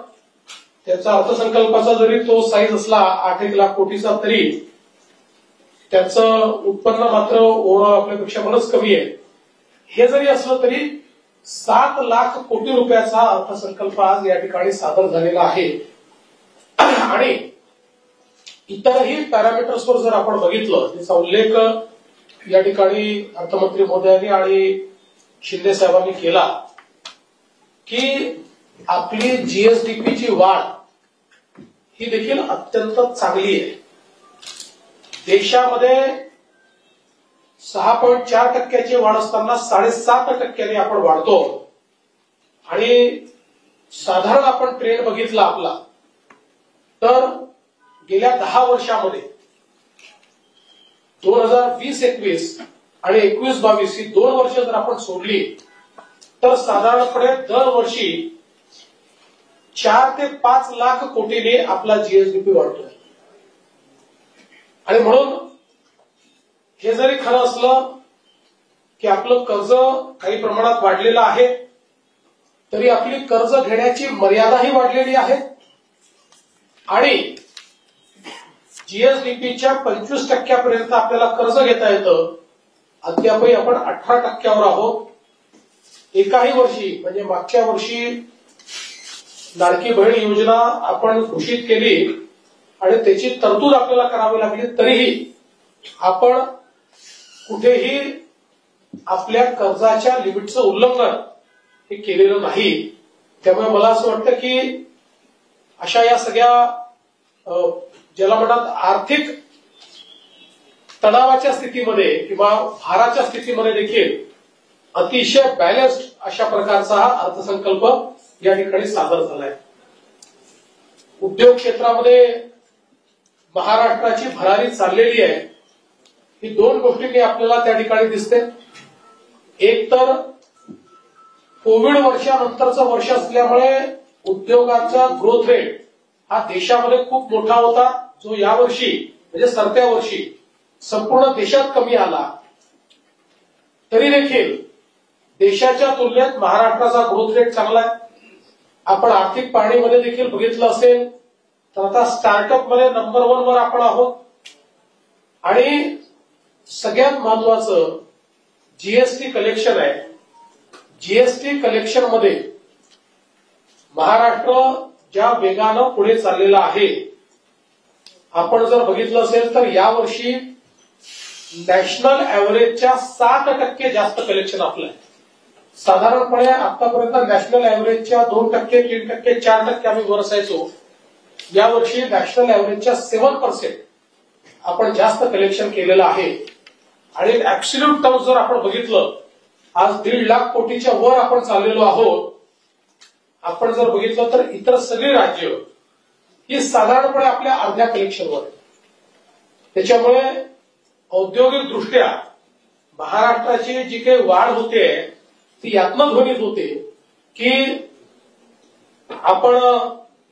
त्याचा अर्थसंकल्पाचा जरी तो साईज असला 8 लाख कोटीचा तरी त्याचं उत्पन्न मात्र ओव्हरऑल आपल्यापेक्षा बरंच कमी आहे. हे जरी असलं तरी 7 लाख कोटी रुपयाचा अर्थसंकल्प आज या ठिकाणी सादर झालेला आहे. आणि इतरही पॅरामीटर्सवर जर आपण बघितलं त्याचा उल्लेख या ठिकाणी अर्थमंत्री महोदयांनी आणि शिंदे साहेबांनी केला की आपली जीएसडीपीची वाढ ही देखील अत्यंत चांगली आहे. देशामध्ये 6.4% वाढ असताना 7.5% आपण वाढतो. आणि साधारण आपण ट्रेंड बघितला आपला तर गेल्या 10 वर्षामध्ये 2020-21 आणि 21-22 ही 2 वर्ष जर आपण सोडली तर साधारणपणे दरवर्षी 4 ते 5 लाख कोटीने आपला जीएसडीपी वाढतो. आणि म्हणून हे जरी खरं असलं की आपलं कर्ज काही प्रमाणात वाढलेलं आहे तरी आपली कर्ज घेण्याची मर्यादाही वाढलेली आहे. आणि जीएसडीपीच्या 25% आपल्याला कर्ज घेता येतं. अद्यापही आपण 18% आहोत. एकाही वर्षी म्हणजे मागच्या वर्षी लाडकी बहीण योजना आपण घोषित केली आणि त्याची तरतूद आपल्याला करावी लागली तरीही आपण कुठेही आपल्या कर्जाच्या लिमिटचं उल्लंघन हे केलेलं नाही. त्यामुळे मला असं वाटतं की अशा या सगळ्या ज्याला म्हणतात आर्थिक तणावाच्या स्थितीमध्ये किंवा भाराच्या स्थितीमध्ये देखील अतिशय बॅलन्स्ड अशा प्रकारचा हा अर्थसंकल्प या ठिकाणी सादर झालाय. उद्योग क्षेत्रामध्ये महाराष्ट्राची भरारी चाललेली आहे. ही 2 गोष्टींनी आपल्याला त्या ठिकाणी दिसते. एक तर कोविड वर्षानंतरचं वर्ष असल्यामुळे उद्योगाचा ग्रोथ रेट हा देशामध्ये खूप मोठा होता, जो यावर्षी म्हणजे सरत्या वर्षी संपूर्ण देशात कमी आला. तरी देखील देशाच्या तुलनेत महाराष्ट्राचा ग्रोथ रेट चांगला आहे. आपण आर्थिक पाहणीमध्ये देखील बघितलं असेल तर आता स्टार्टअप मध्ये नंबर 1 वर आपण आहोत. आणि सगळ्यात महत्वाचं जीएसटी कलेक्शन आहे. जीएसटी कलेक्शन मध्ये महाराष्ट्र ज्या वेगानं पुढे चाललेला आहे, आपण जर बघितलं असेल तर यावर्षी नॅशनल ऍव्हरेजच्या 7% जास्त कलेक्शन आपलं आहे. साधारणपणे आतापर्यंत नॅशनल ऍव्हरेजच्या 2%, 3%, 4% आम्ही वर असायचो. यावर्षी नॅशनल ऍव्हरेजच्या 7% आपण जास्त कलेक्शन केलेलं आहे. आणि ऍब्सोल्यूट टर्म्स जर आपण बघितलं आज 1.5 लाख कोटीच्या वर आपण चाललेलो आहोत. आपण जर बघितलं तर इतर सगळी राज्य ही साधारणपणे आपल्या अर्ध्या कलेक्शनवर आहे. त्याच्यामुळे औद्योगिक दृष्ट्या महाराष्ट्राची जी काही वाढ होते ती यातनं ध्वनित होते की आपण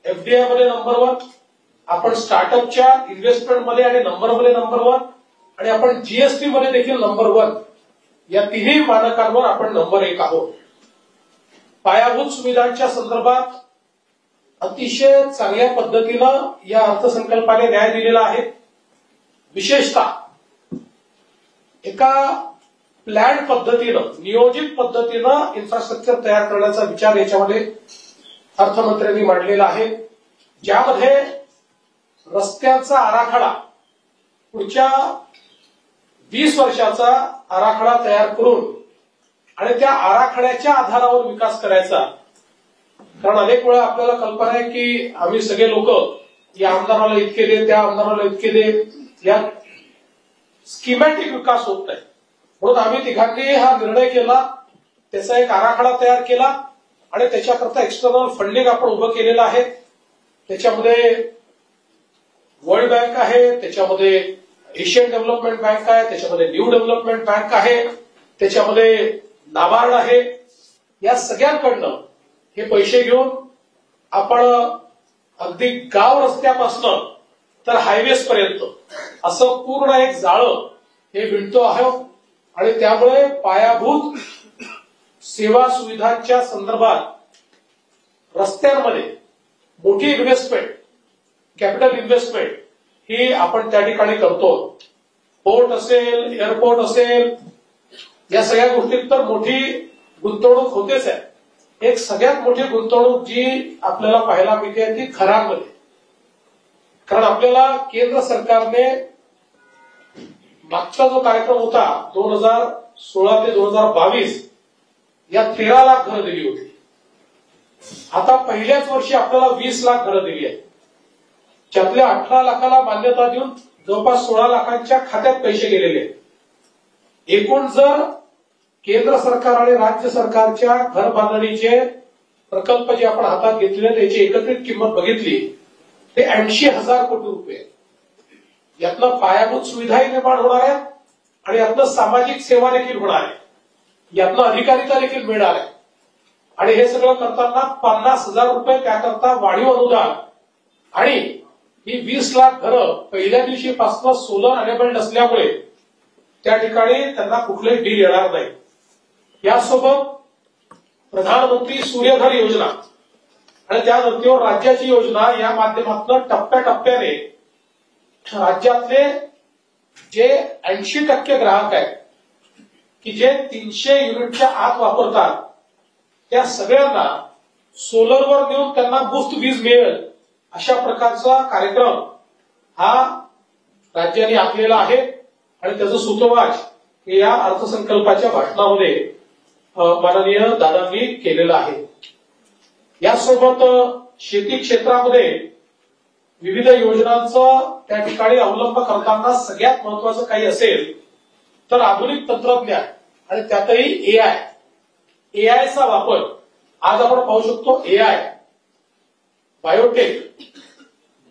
एफडीआय मध्ये नंबर 1, आपण स्टार्टअपच्या इन्व्हेस्टमेंटमध्ये आणि नंबरमध्ये नंबर 1 आणि आपण जीएसटी मध्ये देखील नंबर 1 या तिन्ही मानकांवर आपण नंबर 1 आहोत. पायाभूत सुविधांच्या संदर्भात अतिशय चांगल्या पद्धतीनं या अर्थसंकल्पाने न्याय दिलेला आहे. विशेषतः एका प्लॅन पद्धतीनं, नियोजित पद्धतीनं इन्फ्रास्ट्रक्चर तयार करण्याचा विचार याच्यामध्ये अर्थमंत्र्यांनी मांडलेला आहे, ज्यामध्ये रस्त्यांचा आराखडा पुढच्या 20 वर्षाचा आराखडा तयार करून आणि त्या आराखड्याच्या आधारावर विकास करायचा. कारण अनेक वेळा आपल्याला कल्पना आहे की आम्ही सगळे लोक या आमदाराला इतके दे, त्या आमदाराला इतके दे, या स्कीमॅटिक विकास होत नाही. म्हणून आम्ही तिघांनी हा निर्णय केला, त्याचा एक आराखडा तयार केला आणि त्याच्याकरता एक्सटर्नल फंडिंग आपण उभं केलेलं आहे. त्याच्यामध्ये वर्ल्ड बँक आहे, त्याच्यामध्ये एशियन डेव्हलपमेंट बँक आहे, त्याच्यामध्ये न्यू डेव्हलपमेंट बँक आहे, त्याच्यामध्ये नाबार्ड आहे. या सगळ्यांकडनं हे पैसे घेऊन आपण अगदी गाव रस्त्यापासून तर हायवेज पर्यंत असं पूर्ण एक जाळं हे विणतो आहोत आणि त्यामुळे पायाभूत सेवा सुविधांच्या संदर्भात रस्त्यांमध्ये मोठी इन्व्हेस्टमेंट, कॅपिटल इन्व्हेस्टमेंट ही आपण त्या ठिकाणी करतो. पोर्ट असेल, एअरपोर्ट असेल, या सगळ्या गोष्टीत तर मोठी गुंतवणूक होतेच आहे. एक सगळ्यात मोठी गुंतवणूक जी आपल्याला पाहायला मिळते ती घरांमध्ये. कारण आपल्याला केंद्र सरकारने मागचा जो कार्यक्रम होता 2016 ते 2022 या 13 लाख घरं दिली होती. आता पहिल्याच वर्षी आपल्याला 20 लाख घरं दिली आहेत. त्यातल्या 18 लाखाला मान्यता देऊन जवळपास 16 लाखांच्या खात्यात पैसे गेलेले आहेत. एकूण जर केंद्र सरकार आणि राज्य सरकारच्या घर बांधणीचे प्रकल्प जे आपण हातात घेतले त्याची एकत्रित किंमत बघितली ते 80,000 कोटी रुपये. यातनं पायाभूत सुविधाही निर्माण होणार आहेत आणि यातनं सामाजिक सेवा देखील होणार आहे, यातनं अधिकारिता देखील मिळणार आहे. आणि हे सगळं करताना 50,000 रुपये त्याकरता वाढीव अनुदान आणि ही 20 लाख घरं पहिल्या दिवशीपासून सोलर अनेबल्ड असल्यामुळे त्या ठिकाणी त्यांना कुठलेही बिल येणार नाही. यासोबत प्रधानमंत्री सूर्यघर योजना आणि त्या धर्तीवर राज्याची योजना या माध्यमातून टप्प्याटप्प्याने राज्यातले जे 80% ग्राहक आहेत की जे 300 युनिटच्या आत वापरतात त्या सगळ्यांना सोलरवर नेऊन त्यांना मुफ्त वीज मिळेल अशा प्रकारचा कार्यक्रम हा राज्याने आखलेला आहे आणि त्याचं सूत्रवाच हे या अर्थसंकल्पाच्या भाषणामध्ये माननीय दादांनी केलेलं आहे. यासोबत शेती क्षेत्रामध्ये विविध योजनांचा त्या ठिकाणी अवलंब करताना सगळ्यात महत्वाचं काही असेल तर आधुनिक तंत्रज्ञान आणि त्यातही एआयचा वापर. आज आपण पाहू शकतो एआय, बायोटेक,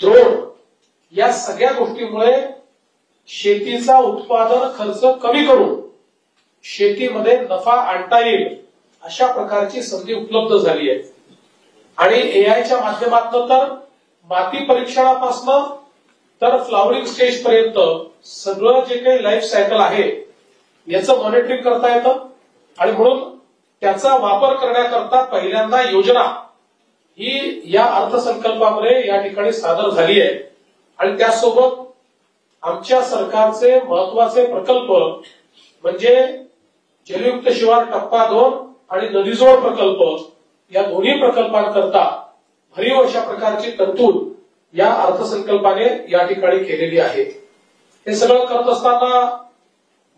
ड्रोन या सगळ्या गोष्टीमुळे शेतीचा उत्पादन खर्च कमी करून शेतीमध्ये नफा आणता येईल अशा प्रकारची संधी उपलब्ध झाली आहे. आणि एआयच्या माध्यमातून तर माती परीक्षणापासून तर फ्लॉवरिंग स्टेज पर्यंत सगळं जे काही लाईफ सायकल आहे याचं मॉनिटरिंग करता येतं आणि म्हणून त्याचा वापर करण्याकरता पहिल्यांदा योजना ही या अर्थसंकल्पामध्ये या ठिकाणी सादर झाली आहे. आणि त्यासोबत आमच्या सरकारचे महत्वाचे प्रकल्प म्हणजे जलयुक्त शिवार टप्पा 2 आणि नदीजोड प्रकल्प या दोन्ही प्रकल्पांकरता भरीव अशा प्रकारची तरतूद या अर्थसंकल्पाने या ठिकाणी केलेली आहे. हे सगळं करत असताना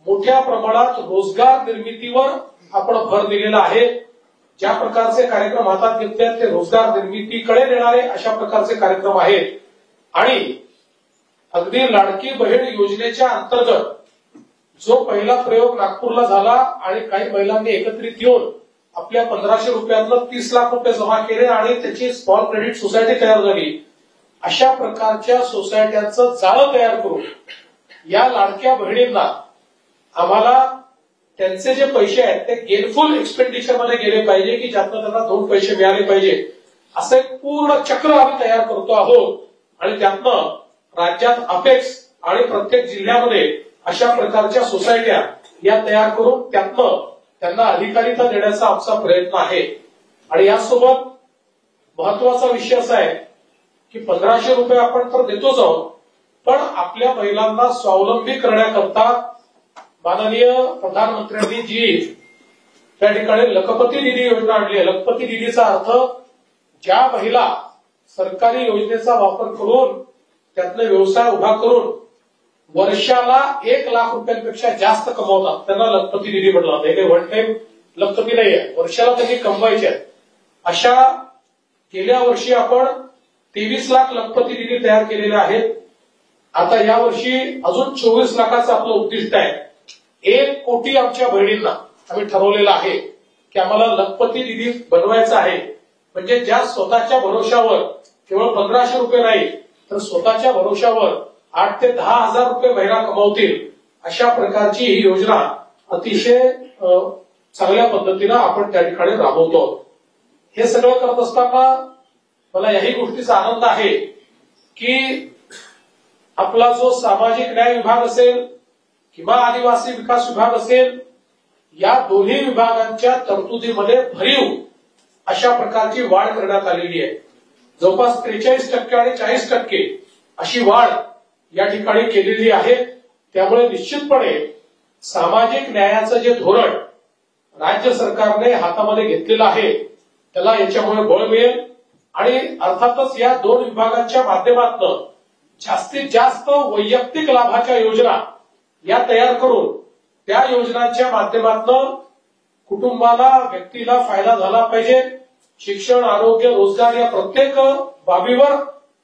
मोठ्या प्रमाणात रोजगार निर्मितीवर आपण भर दिलेला आहे. ज्या प्रकारचे कार्यक्रम हातात घेतले ते रोजगार निर्मितीकडे नेणारे अशा प्रकारचे कार्यक्रम आहेत. आणि अगदी लाडकी बहीण योजनेच्या अंतर्गत जो पहिला प्रयोग नागपूरला झाला आणि काही महिलांनी एकत्रित येऊन आपल्या 1,500 रुपयातनं 30 लाख रुपये जमा केले आणि त्याची स्मॉल क्रेडिट सोसायटी तयार झाली. अशा प्रकारच्या सोसायट्यांचं जाळं तयार करून या लाडक्या बहिणींना आम्हाला त्यांचे जे पैसे आहेत ते गेनफुल एक्सपेंडिचर मध्ये गेले पाहिजे की ज्यातनं त्यांना 2 पैसे मिळाले पाहिजे असं एक पूर्ण चक्र आम्ही तयार करतो आहोत. आणि त्यातनं राज्यात अपेक्स आणि प्रत्येक जिल्ह्यामध्ये अशा प्रकारच्या सोसायट्या या तयार करून त्यातनं त्यांना अधिकारिता देण्याचा आमचा प्रयत्न आहे. आणि यासोबत महत्वाचा विषय असा आहे की 1,500 रुपये आपण तर देतोच आहोत पण आपल्या महिलांना स्वावलंबी करण्याकरता माननीय प्रधानमंत्र्यांनी जी त्या ठिकाणी लखपती दिदी योजना आणली आहे. लखपती दिदीचा अर्थ ज्या महिला सरकारी योजनेचा वापर करून त्यातनं व्यवसाय उभा करून वर्षाला 1 लाख रुपयांपेक्षा जास्त कमवतात त्यांना लखपती दिदी म्हटलं जातं. हे काही वन टाइम लखपती नाही आहे, वर्षाला त्यांनी कमवायचे आहेत. अशा गेल्या वर्षी आपण 23 लाख लखपती दिदी तयार केलेल्या आहेत. आता यावर्षी अजून 24 लाखाचं आपलं उद्दिष्ट आहे. 1 कोटी आमच्या बहिणींना आम्ही ठरवलेलं आहे की आम्हाला लखपती दिदी बनवायचं आहे. म्हणजे ज्या स्वतःच्या भरोशावर केवळ 1500 रुपये नाही तर स्वतःच्या भरोशावर 8 ते 10 हजार रुपये महिना कमावतील अशा प्रकारची ही योजना अतिशय चांगल्या पद्धतीनं आपण त्या ठिकाणी राबवतो. हे सगळं करत असताना मला याही गोष्टीचा आनंद आहे की आपला जो सामाजिक न्याय विभाग असेल किंवा आदिवासी विकास विभाग असेल या दोन्ही विभागांच्या तरतुदीमध्ये भरीव अशा प्रकारची वाढ करण्यात आलेली आहे. जवळपास 43% आणि 40% अशी वाढ या ठिकाणी केलेली आहे. त्यामुळे निश्चितपणे सामाजिक न्यायाचं जे धोरण राज्य सरकारने हातामध्ये घेतलेलं आहे त्याला याच्यामुळे बळ मिळेल आणि अर्थातच या 2 विभागांच्या माध्यमातून जास्तीत जास्त वैयक्तिक लाभाच्या योजना या तयार करून त्या योजनांच्या माध्यमातून कुटुंबाला व्यक्तीला फायदा झाला पाहिजे. शिक्षण, आरोग्य, रोजगार या प्रत्येक बाबीवर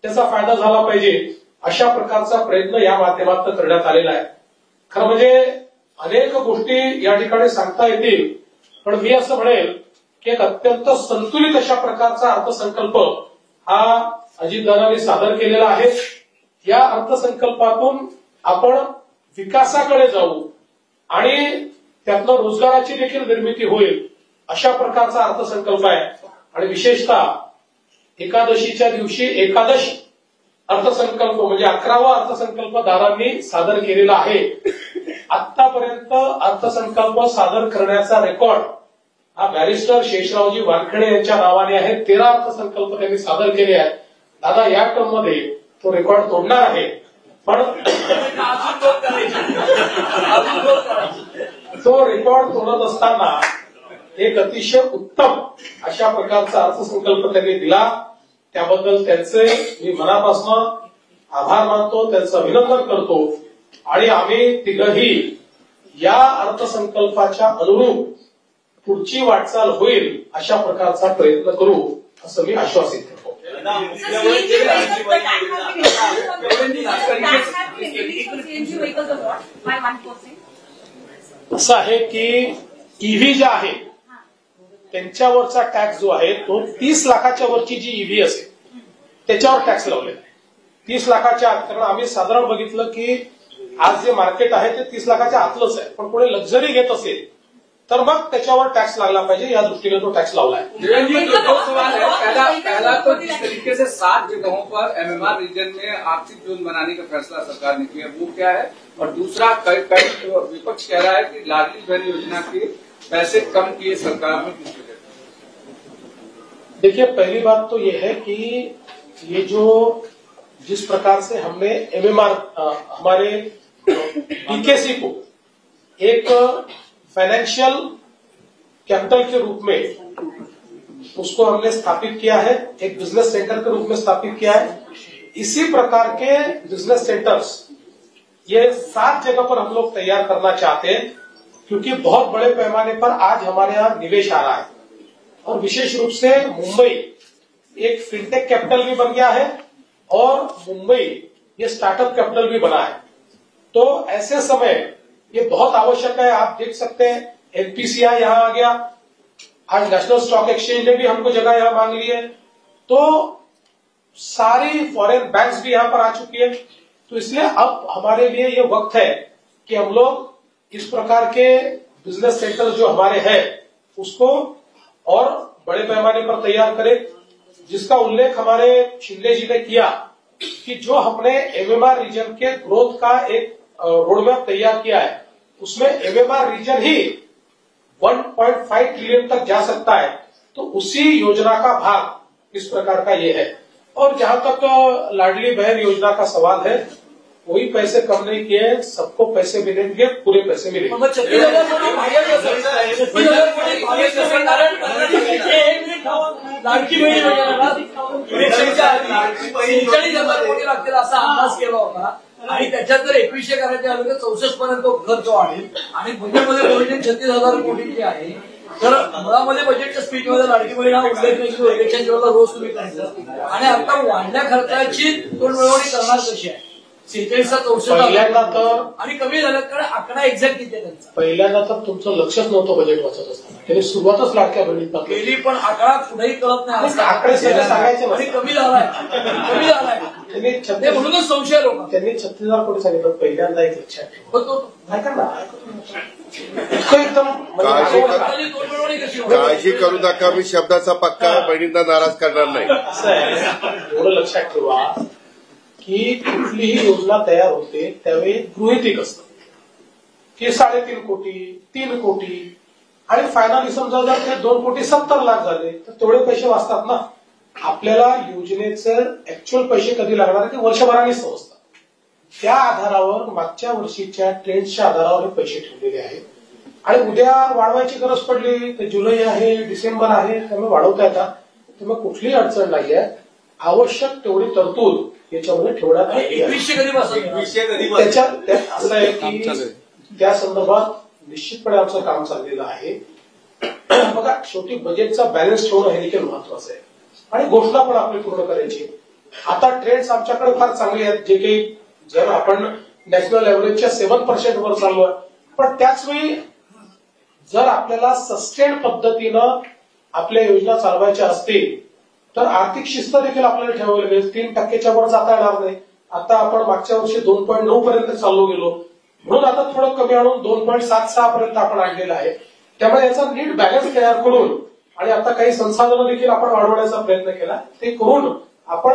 त्याचा फायदा झाला पाहिजे अशा प्रकारचा प्रयत्न या माध्यमातून करण्यात आलेला आहे. खरं म्हणजे अनेक गोष्टी या ठिकाणी सांगता येतील पण मी असं म्हणेल की एक अत्यंत संतुलित अशा प्रकारचा अर्थसंकल्प हा अजितदादांनी सादर केलेला आहे. या अर्थसंकल्पातून आपण विकासाकडे जाऊ आणि त्यातनं रोजगाराची देखील निर्मिती होईल अशा प्रकारचा अर्थसंकल्प आहे. आणि विशेषतः एकादशीच्या दिवशी एकादश अर्थसंकल्प म्हणजे 11वा अर्थसंकल्प दादांनी सादर केलेला आहे. आतापर्यंत अर्थसंकल्प सादर करण्याचा रेकॉर्ड हा बॅरिस्टर शेषरावजी वानखेडे यांच्या नावाने आहे. 13 अर्थसंकल्प त्यांनी सादर केले आहेत. दादा या टर्म मध्ये तो रेकॉर्ड तोडणार आहे पण तो रेकॉर्ड तोडत असताना एक अतिशय उत्तम अशा प्रकारचा अर्थसंकल्प त्यांनी दिला. त्याबद्दल त्यांचे मी मनापासून आभार मानतो, त्यांचं अभिनंदन करतो आणि आम्ही तिघही या अर्थसंकल्पाच्या अनुरूप पुढची वाटचाल होईल अशा प्रकारचा प्रयत्न करू असं मी आश्वासित करतो. असं आहे की ईव्ही ज्या आहे त्यांच्यावरचा टॅक्स जो आहे तो 30 लाखाच्या वरची जी ईव्ही असेल त्याच्यावर टॅक्स लावलेला आहे. 30 लाखाच्या आत, कारण आम्ही साधारण बघितलं की आज जे मार्केट आहे ते 30 लाखाच्या आतलंच आहे. पण कोणी लक्झरी घेत असेल तर मग त्याच्यावर टॅक्स लागला पाहिजे या दृष्टीने तो टॅक्स लावला है. दो सवाल है. पहला तो जिस तरीके से 7 जगहों पर एमएमआर रीजन में आर्थिक जोन बनाने का फैसला सरकार ने किया वो क्या है, और दूसरा कई विपक्ष कह रहा है कि लाडली बहन योजना के पैसे कम किए सरकार ने किस वजह से. देखिए पहली बात तो ये है कि ये जो जिस प्रकार से हमने एमएमआर हमारे डीकेसी को एक फाइनेंशियल कैपिटल के रूप में उसको हमने स्थापित किया है, एक बिजनेस सेंटर के रूप में स्थापित किया है. इसी प्रकार के बिजनेस सेंटर्स ये 7 जगह पर हम लोग तैयार करना चाहते हैं क्योंकि बहुत बड़े पैमाने पर आज हमारे यहाँ निवेश आ रहा है और विशेष रूप से मुंबई एक फिनटेक कैपिटल भी बन गया है और मुंबई ये स्टार्टअप कैपिटल भी बना है. तो ऐसे समय ये बहुत आवश्यक है. आप देख सकते हैं एनपीसीआई यहां आ गया, आज नेशनल स्टॉक एक्सचेंज ने भी हमको जगह यहां मांग ली है, तो सारी फॉरेन बैंक्स भी यहां पर आ चुकी है. तो इसलिए अब हमारे लिए ये वक्त है कि हम लोग इस प्रकार के बिजनेस सेंटर जो हमारे हैं उसको और बड़े पैमाने पर तैयार करें, जिसका उल्लेख हमारे शिंदे जी ने किया कि जो हमने एमएमआर रीजन के ग्रोथ का एक रोडमैप तैयार किया है उसमें एमएमआर रीजन ही 1.5 ट्रिलियन तक जा सकता है. तो उसी योजना का भाग इस प्रकार का ये है. और जहां तक लाडली बहन योजना का सवाल है कोई पैसे कम नहीं किए, सबको पैसे मिलेंगे, पूरे पैसे मिलेंगे। लाडकी बहीण योजनेला 43,000 कोटी लागतील असा अंदाज केला होता आणि त्याच्यात जर 2100 करायचे आले तर 64 पर्यंत खर्च वाढेल आणि बजेटमध्ये प्रोव्हिजन 36,000 कोटीची आहे। तर मुळामध्ये बजेटच्या स्पीचमध्ये लाडकी बहीण हा उल्लेख नाही की इलेक्शनच्या वेळेला रोज तुम्ही करायचं आणि आता वाढल्या खर्चाची तोडमिळवणी करणार कशी आहे? 46,000 आणि कमी झालं कारण आकडा एक्झॅक्ट किती आहे त्यांचा? पहिल्यांदा तर तुमचं लक्षच नव्हतं बजेट वाचत असताना, त्यांनी सुरुवातच लाडक्या बहिणीत केली पण आकडा पुढेही कळत नाही, आकडे सगळे सांगायचे आणि कमी झालाय त्यांनी ते म्हणूनच संशय लोक त्यांनी 36,000 कोटी सांगितलं पहिल्यांदा, एक लक्षात ठेवा ऐका ना एकदम काळजी करू नका, मी शब्दाचा पक्का बहिणींना नाराज करणार नाही। असं आहे, एवढं लक्षात ठेवा की कुठलीही योजना तयार होते त्यावेळी गृहितिक असतं की 3.5 कोटी 3 कोटी आणि फायनली समजा जर ते 2,70,00,000 झाले तर तेवढे पैसे वाचतात ना। आपल्याला योजनेचं ऍक्च्युअल पैसे कधी लागणार ते वर्षभराने समजतात, त्या आधारावर मागच्या वर्षीच्या ट्रेंडच्या आधारावर हे पैसे ठेवलेले आहेत आणि उद्या वाढवायची गरज पडली तर जुलै आहे, डिसेंबर आहे, त्यामुळे वाढवता येतात, त्यामुळे कुठलीही अडचण नाहीये। आवश्यक तेवढी तरतूद याच्यामध्ये ठेवण्यात आली आहे। त्याच्यात असं आहे की त्या संदर्भात निश्चितपणे आमचं काम चाललेलं आहे। बघा शेवटी बजेटचा बॅलन्स ठेवणं हे देखील महत्वाचं आहे आणि घोषणा पण आपली पूर्ण करायची। आता ट्रेंड्स आमच्याकडे फार चांगले आहेत, जे काही जर आपण नॅशनल एव्हरेजच्या 7% वर चाललोय, पण त्याच वेळी जर आपल्याला सस्टेन पद्धतीनं आपल्या योजना चालवायच्या असतील तर आर्थिक शिस्त देखील आपल्याला ठेवावी लागेल। 3% वर जाता येणार नाही। आता आपण मागच्या वर्षी 2.9 पर्यंत चाललो गेलो, म्हणून आता थोडं कमी आणून 2.76 पर्यंत आपण आणलेलं आहे। त्यामुळे याचा नीट बॅलन्स तयार करून आणि आता काही संसाधनं देखील आपण वाढवण्याचा प्रयत्न केला, ते करून आपण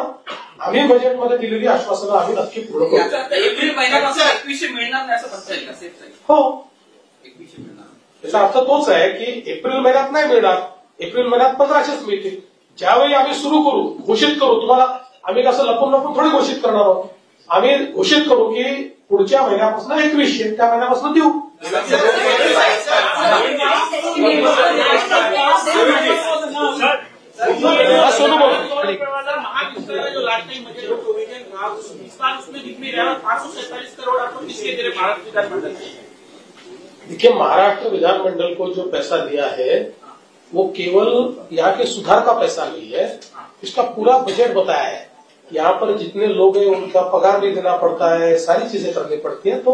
आम्ही बजेटमध्ये दिलेली आश्वासनं आम्ही नक्की पूर्ण करू। एप्रिल महिन्यापासून 2100 मिळणार नाही असं म्हणता येईल का? सेफ जाईल हो, 2100 मिळणार। याचा अर्थ तोच आहे की एप्रिल महिन्यात नाही मिळणार, एप्रिल महिन्यात 1500च मिळतील। ज्यावेळी आम्ही सुरू करू, घोषित करू, तुम्हाला आम्ही कसं लपून लपून थोडी घोषित करणार आहोत, आम्ही घोषित करू की पुढच्या महिन्यापासून 2100 त्या महिन्यापासून देऊ। सोनू बोल महाविकास जो लाडली बजट प्रोविजन था विस्तार उसमें दिख नहीं रहा। 547 करोड़ आपको किसके दे रहे? महाराष्ट्र विधानमंडल। देखिए, महाराष्ट्र विधानमंडल को जो पैसा दिया है वो केवल यहाँ के सुधार का पैसा नहीं है, इसका पूरा बजट बताया है। यहाँ पर जितने लोग हैं उनका पगार भी देना पड़ता है, सारी चीजें करनी पड़ती है। तो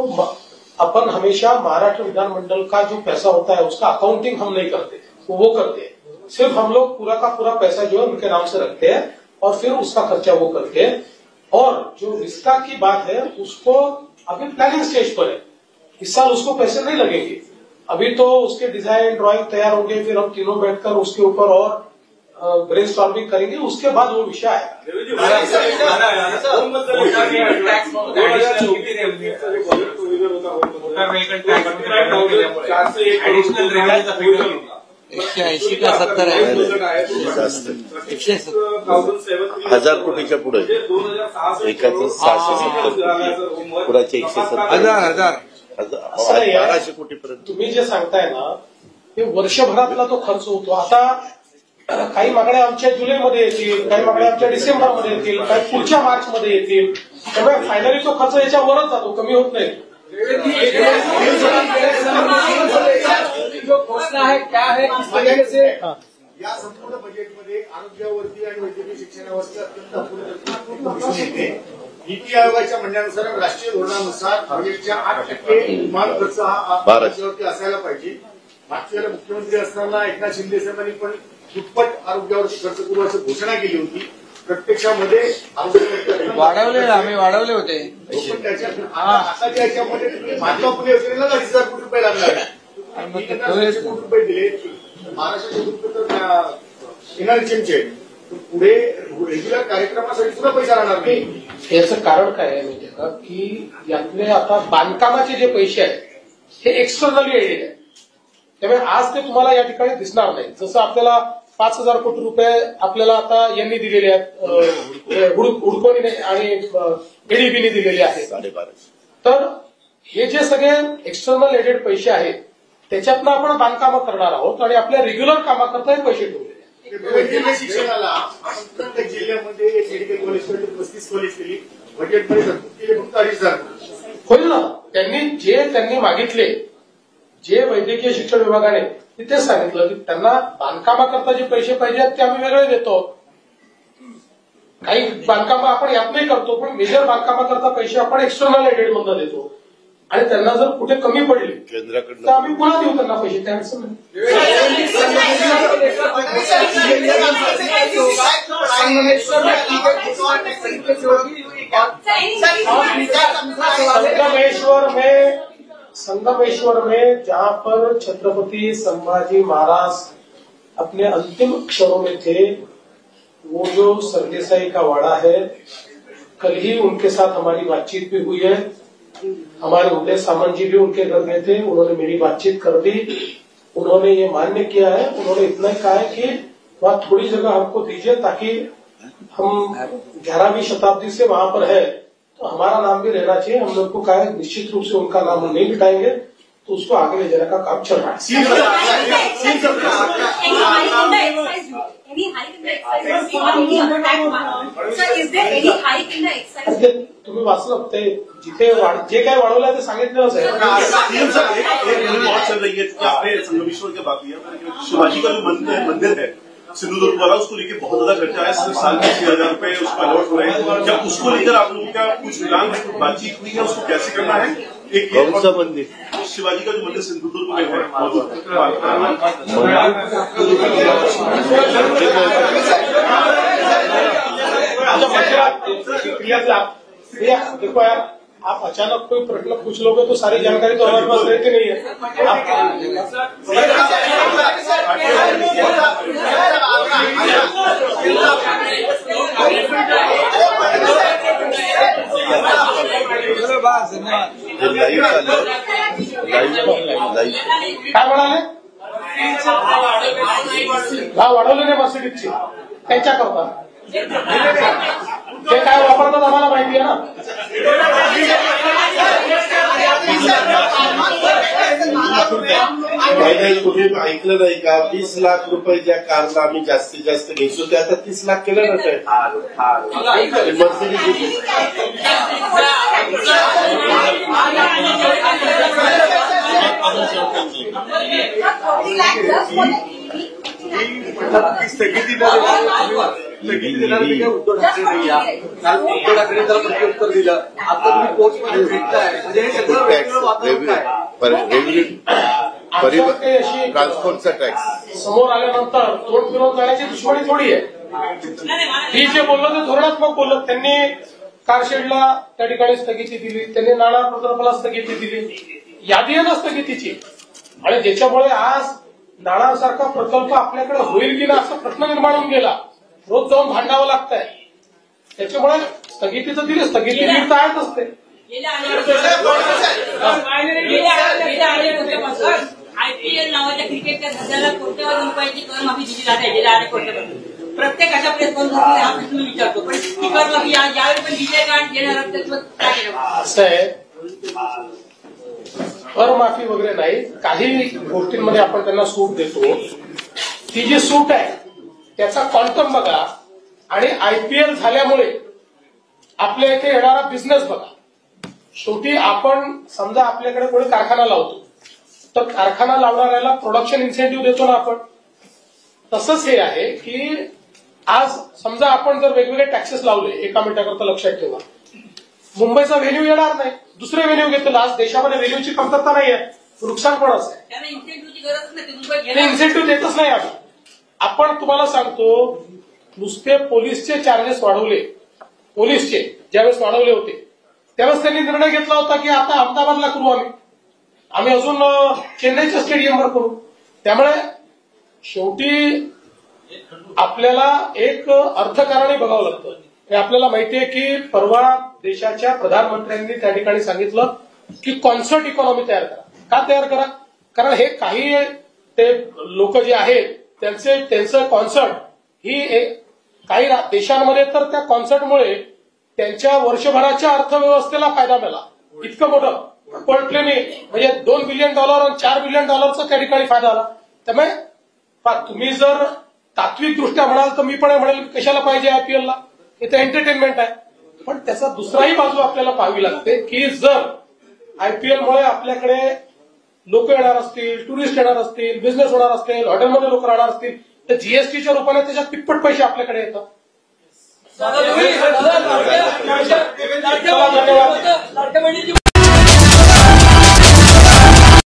अपन हमेशा महाराष्ट्र विधानमंडल का जो पैसा होता है उसका अकाउंटिंग हम नहीं करते, वो करते हैं। सिर्फ हम लोग पूरा का पूरा पैसा जो है उनके नाम से रखते हैं और फिर उसका खर्चा वो करते हैं। और जो रिस्का की बात है उसको अभी प्लानिंग स्टेज पर है, इस साल उसको पैसे नहीं लगेंगे। अभी तो उसके डिजाइन ड्राइंग तैयार होंगे, फिर हम तीनों बैठकर उसके ऊपर और ब्रेनस्टॉर्मिंग करेंगे, उसके बाद वो विषय आएगा। $180 का 70 आहे, 1000 कोटीच्या पुढे एकाचं 670 पुढाचे 170 1200 कोटीपर्यंत। तुम्ही जे सांगताय ना ते वर्षभरातला तो खर्च होतो। आता काही मागण्या आमच्या जुलैमध्ये येतील, काही मागण्या आमच्या डिसेंबरमध्ये येतील, काही पुढच्या मार्चमध्ये येतील, त्यामुळे फायनली तो खर्च याच्यावरच जातो, कमी होत नाही। जो घोषणा है क्या है, किस तरीके से या संपूर्ण बजेटमध्ये आरोग्यावरती आणि वैद्यकीय शिक्षणावरती अत्यंत अपूर्ण दिसून येते। नीती आयोगाच्या म्हणण्यानुसार राष्ट्रीय धोरणानुसार बजेटच्या 8% किमान खर्च हा आरोग्यावरती असायला पाहिजे। मागच्या वेळेला मुख्यमंत्री असताना एकनाथ शिंदे साहेबांनी पण दुप्पट आरोग्यावरती खर्च करू अशी घोषणा केली होती। प्रत्यक्षामध्ये आम्ही वाढवले होते। आताच्या याच्यामध्ये महात्मा फुले योजनेला 2,000 कोटी रुपये लागणार आहे, 3,000 कोटी रुपये दिले। महाराष्ट्राचे दुप्पट एनआरएचएमचे पुढे रेग्युलर कार्यक्रमासाठी सुद्धा पैसा राहणार नाही। याचं कारण काय आहे माहिती का की यातले आता बांधकामाचे जे पैसे आहेत हे एक्सटर्नली एडेड आहे, त्यामुळे आज ते तुम्हाला या ठिकाणी दिसणार नाही। जसं आपल्याला 5,000 कोटी रुपये आपल्याला आता यांनी दिलेले आहेत, हुडकोनी आणि एडीबीने दिलेले आहेत. 12.5. तर हे जे सगळे एक्सटर्नल एडेड पैसे आहेत त्याच्यातनं आपण बांधकामं करणार आहोत आणि आपल्या रेग्युलर कामाकरता हे पैसे ठेवले. वैद्यकीय शिक्षणाला आपण प्रत्येक जिल्ह्यामध्ये एक मेडिकल कॉलेज 35 कॉलेज केली, बजेटमध्ये तरतूद केली फक्त 2,500. होईल ना. त्यांनी मागितले, जे वैद्यकीय शिक्षण विभागाने तिथेच सांगितलं की त्यांना बांधकामाकरता जे पैसे पाहिजेत ते आम्ही वेगळे देतो. काही बांधकामं आपण यातनंही करतो, पण मेजर बांधकामाकरता पैसे आपण एक्सटर्नल एडेड मधून देतो आणि त्यांना जर कुठे कमी पडले तर आम्ही पुन्हा देऊ त्यांना पैसे. त्या अडचण नाही. संगमेश्वर में जहां पर छत्रपति संभाजी महाराज अपने अंतिम क्षणों में थे, वो जो सरदेसाई का वाड़ा है, कल ही उनके साथ हमारी बातचीत भी हुई है. हमारे उदय सामंत जी भी उनके घर गए थे, उन्होंने मेरी बातचीत कर दी. उन्होंने ये मान्य किया है, उन्होंने इतना ही कहा है कि वहाँ थोड़ी जगह हमको दीजिए ताकि हम 11वीं शताब्दी से वहां पर है तो हमारा नाम भी रहना चाहिए. हम लोग को कहा है निश्चित रूप से उनका नाम हम नहीं मिटाएंगे, तो उसको आगे ले जाने का काम चल रहा है. तुम्ही वाचलं ते जिथे जे काय वाढवलं ते सांगितलंच आहे. चल रही है कि आपने संगमेश्वर की बात किया, शिवाजी का जो मंदिर है सिंधुदुर्ग वाला, उसको लेकर बहुत ज्यादा खर्चा है. साल में 6,000 रुपए उसको अलॉट हो रहे हैं. क्या उसको लेकर आप लोगों का कुछ प्लान है, कुछ बातचीत हुई है, उसको कैसे करना है? एक कौन सा मंदिर? शिवाजी का जो मंदिर सिंधुदुर्ग में है देखो यार, आप अचानक कोई प्रश्न पूछ लोगे तो सारी जानकारी तो हमारे पास रहती नहीं है. काय म्हणाले? भाव वाढवले नाही मर्सिडीजची, त्यांच्याकरता ते काय वापरतात आम्हाला माहिती आहे ना. कुठे ऐकलं नाही का 20 लाख रुपये ज्या कारला आम्ही जास्तीत जास्त घ्यायचो ते आता 30 लाख केलं ना ते मर्सिडीज. स्थगिती देणार उद्धव ठाकरे नाही या. काल उद्धव ठाकरे त्याला प्रत्युत्तर दिलं. आता तुम्ही कोर्टमध्ये भेटताय, म्हणजे हे सगळं वातावरण ट्रान्सपोर्टचा टॅक्स समोर आल्यानंतर तोंड फिरवून जाण्याची दुश्मनी थोडी आहे. ही जे बोललं ते धोरणात्मक बोललं. त्यांनी कारशेडला त्या ठिकाणी स्थगिती दिली, त्यांनी नाणार प्रकल्पाला स्थगिती दिली, यादी आहे ना स्थगितीची. आणि ज्याच्यामुळे आज नाणार सारखा प्रकल्प आपल्याकडे होईल की ना असा प्रश्न निर्माण होऊन गेला. रोज जाऊन भांडावं लागतंय. त्याच्यामुळे स्थगितीचं दिली, स्थगिती आहेच असते. आयपीएल नावाच्या क्रिकेटच्या धंद्याला कोट्यवधी रुपयाची करमाफी दिली जाते गेल्या अनेक वर्षापासून. प्रत्येक अशा प्रेस हा प्रश्न विचारतो, पण ती करमाफी यावेळी पण दिली आहे का देणार असं आहे. करमाफी वगैरे नाही, काही गोष्टींमध्ये आपण त्यांना सूट देतो. ती जी सूट आहे त्याचा क्वांटम बघा आणि आयपीएल झाल्यामुळे आपल्या इथे येणारा बिझनेस बघा. शेवटी आपण समजा आपल्याकडे कोणी कारखाना लावतो तर कारखाना लावणाऱ्याला प्रोडक्शन इन्सेंटिव्ह देतो ना आपण. तसंच हे आहे की आज समजा आपण जर वेगवेगळे टॅक्सेस लावले, एका मिनिटाकरता लक्षात ठेवा, मुंबईचा व्हेन्यू येणार नाही, दुसरे व्हेन्यू घेतलं. आज देशामध्ये व्हेन्यूची कमतरता नाही आहे, नुकसान पण असं आहे. इन्सेंटिव्ह देतच नाही. आपण तुम्हाला सांगतो, नुसते पोलीसचे चार्जेस वाढवले, पोलीसचे ज्यावेळेस वाढवले होते त्यावेळेस त्यांनी निर्णय घेतला होता की आता अहमदाबादला करू, आम्ही अजून चेन्नईच्या स्टेडियमवर करू. त्यामुळे शेवटी आपल्याला एक अर्थकारणी बघावं लागतं. आपल्याला माहितीये की परवा देशाच्या प्रधानमंत्र्यांनी त्या ठिकाणी सांगितलं की कॉन्सर्ट इकॉनॉमी तयार करा. का तयार करा? कारण हे काही ते लोक जे आहेत त्यांचं कॉन्सर्ट ही काही देशांमध्ये तर त्या कॉन्सर्टमुळे त्यांच्या वर्षभराच्या अर्थव्यवस्थेला फायदा मिळाला. इतकं मोठं कोल्डप्लेने म्हणजे $2 बिलियन आणि $4 बिलियन त्या ठिकाणी फायदा आला. त्यामुळे तुम्ही जर तात्विकदृष्ट्या म्हणाल तर मी पण म्हणेल कशाला पाहिजे आयपीएलला, इथे एंटरटेनमेंट आहे. पण त्याचा दुसराही बाजू आपल्याला पाहावी लागते की जर आयपीएलमुळे आपल्याकडे लोक येणार असतील, टुरिस्ट येणार असतील, बिझनेस होणार असतील, हॉटेलमध्ये लोक राहणार असतील तर जीएसटीच्या रूपाने त्याच्यात तिप्पट पैसे आपल्याकडे येतात.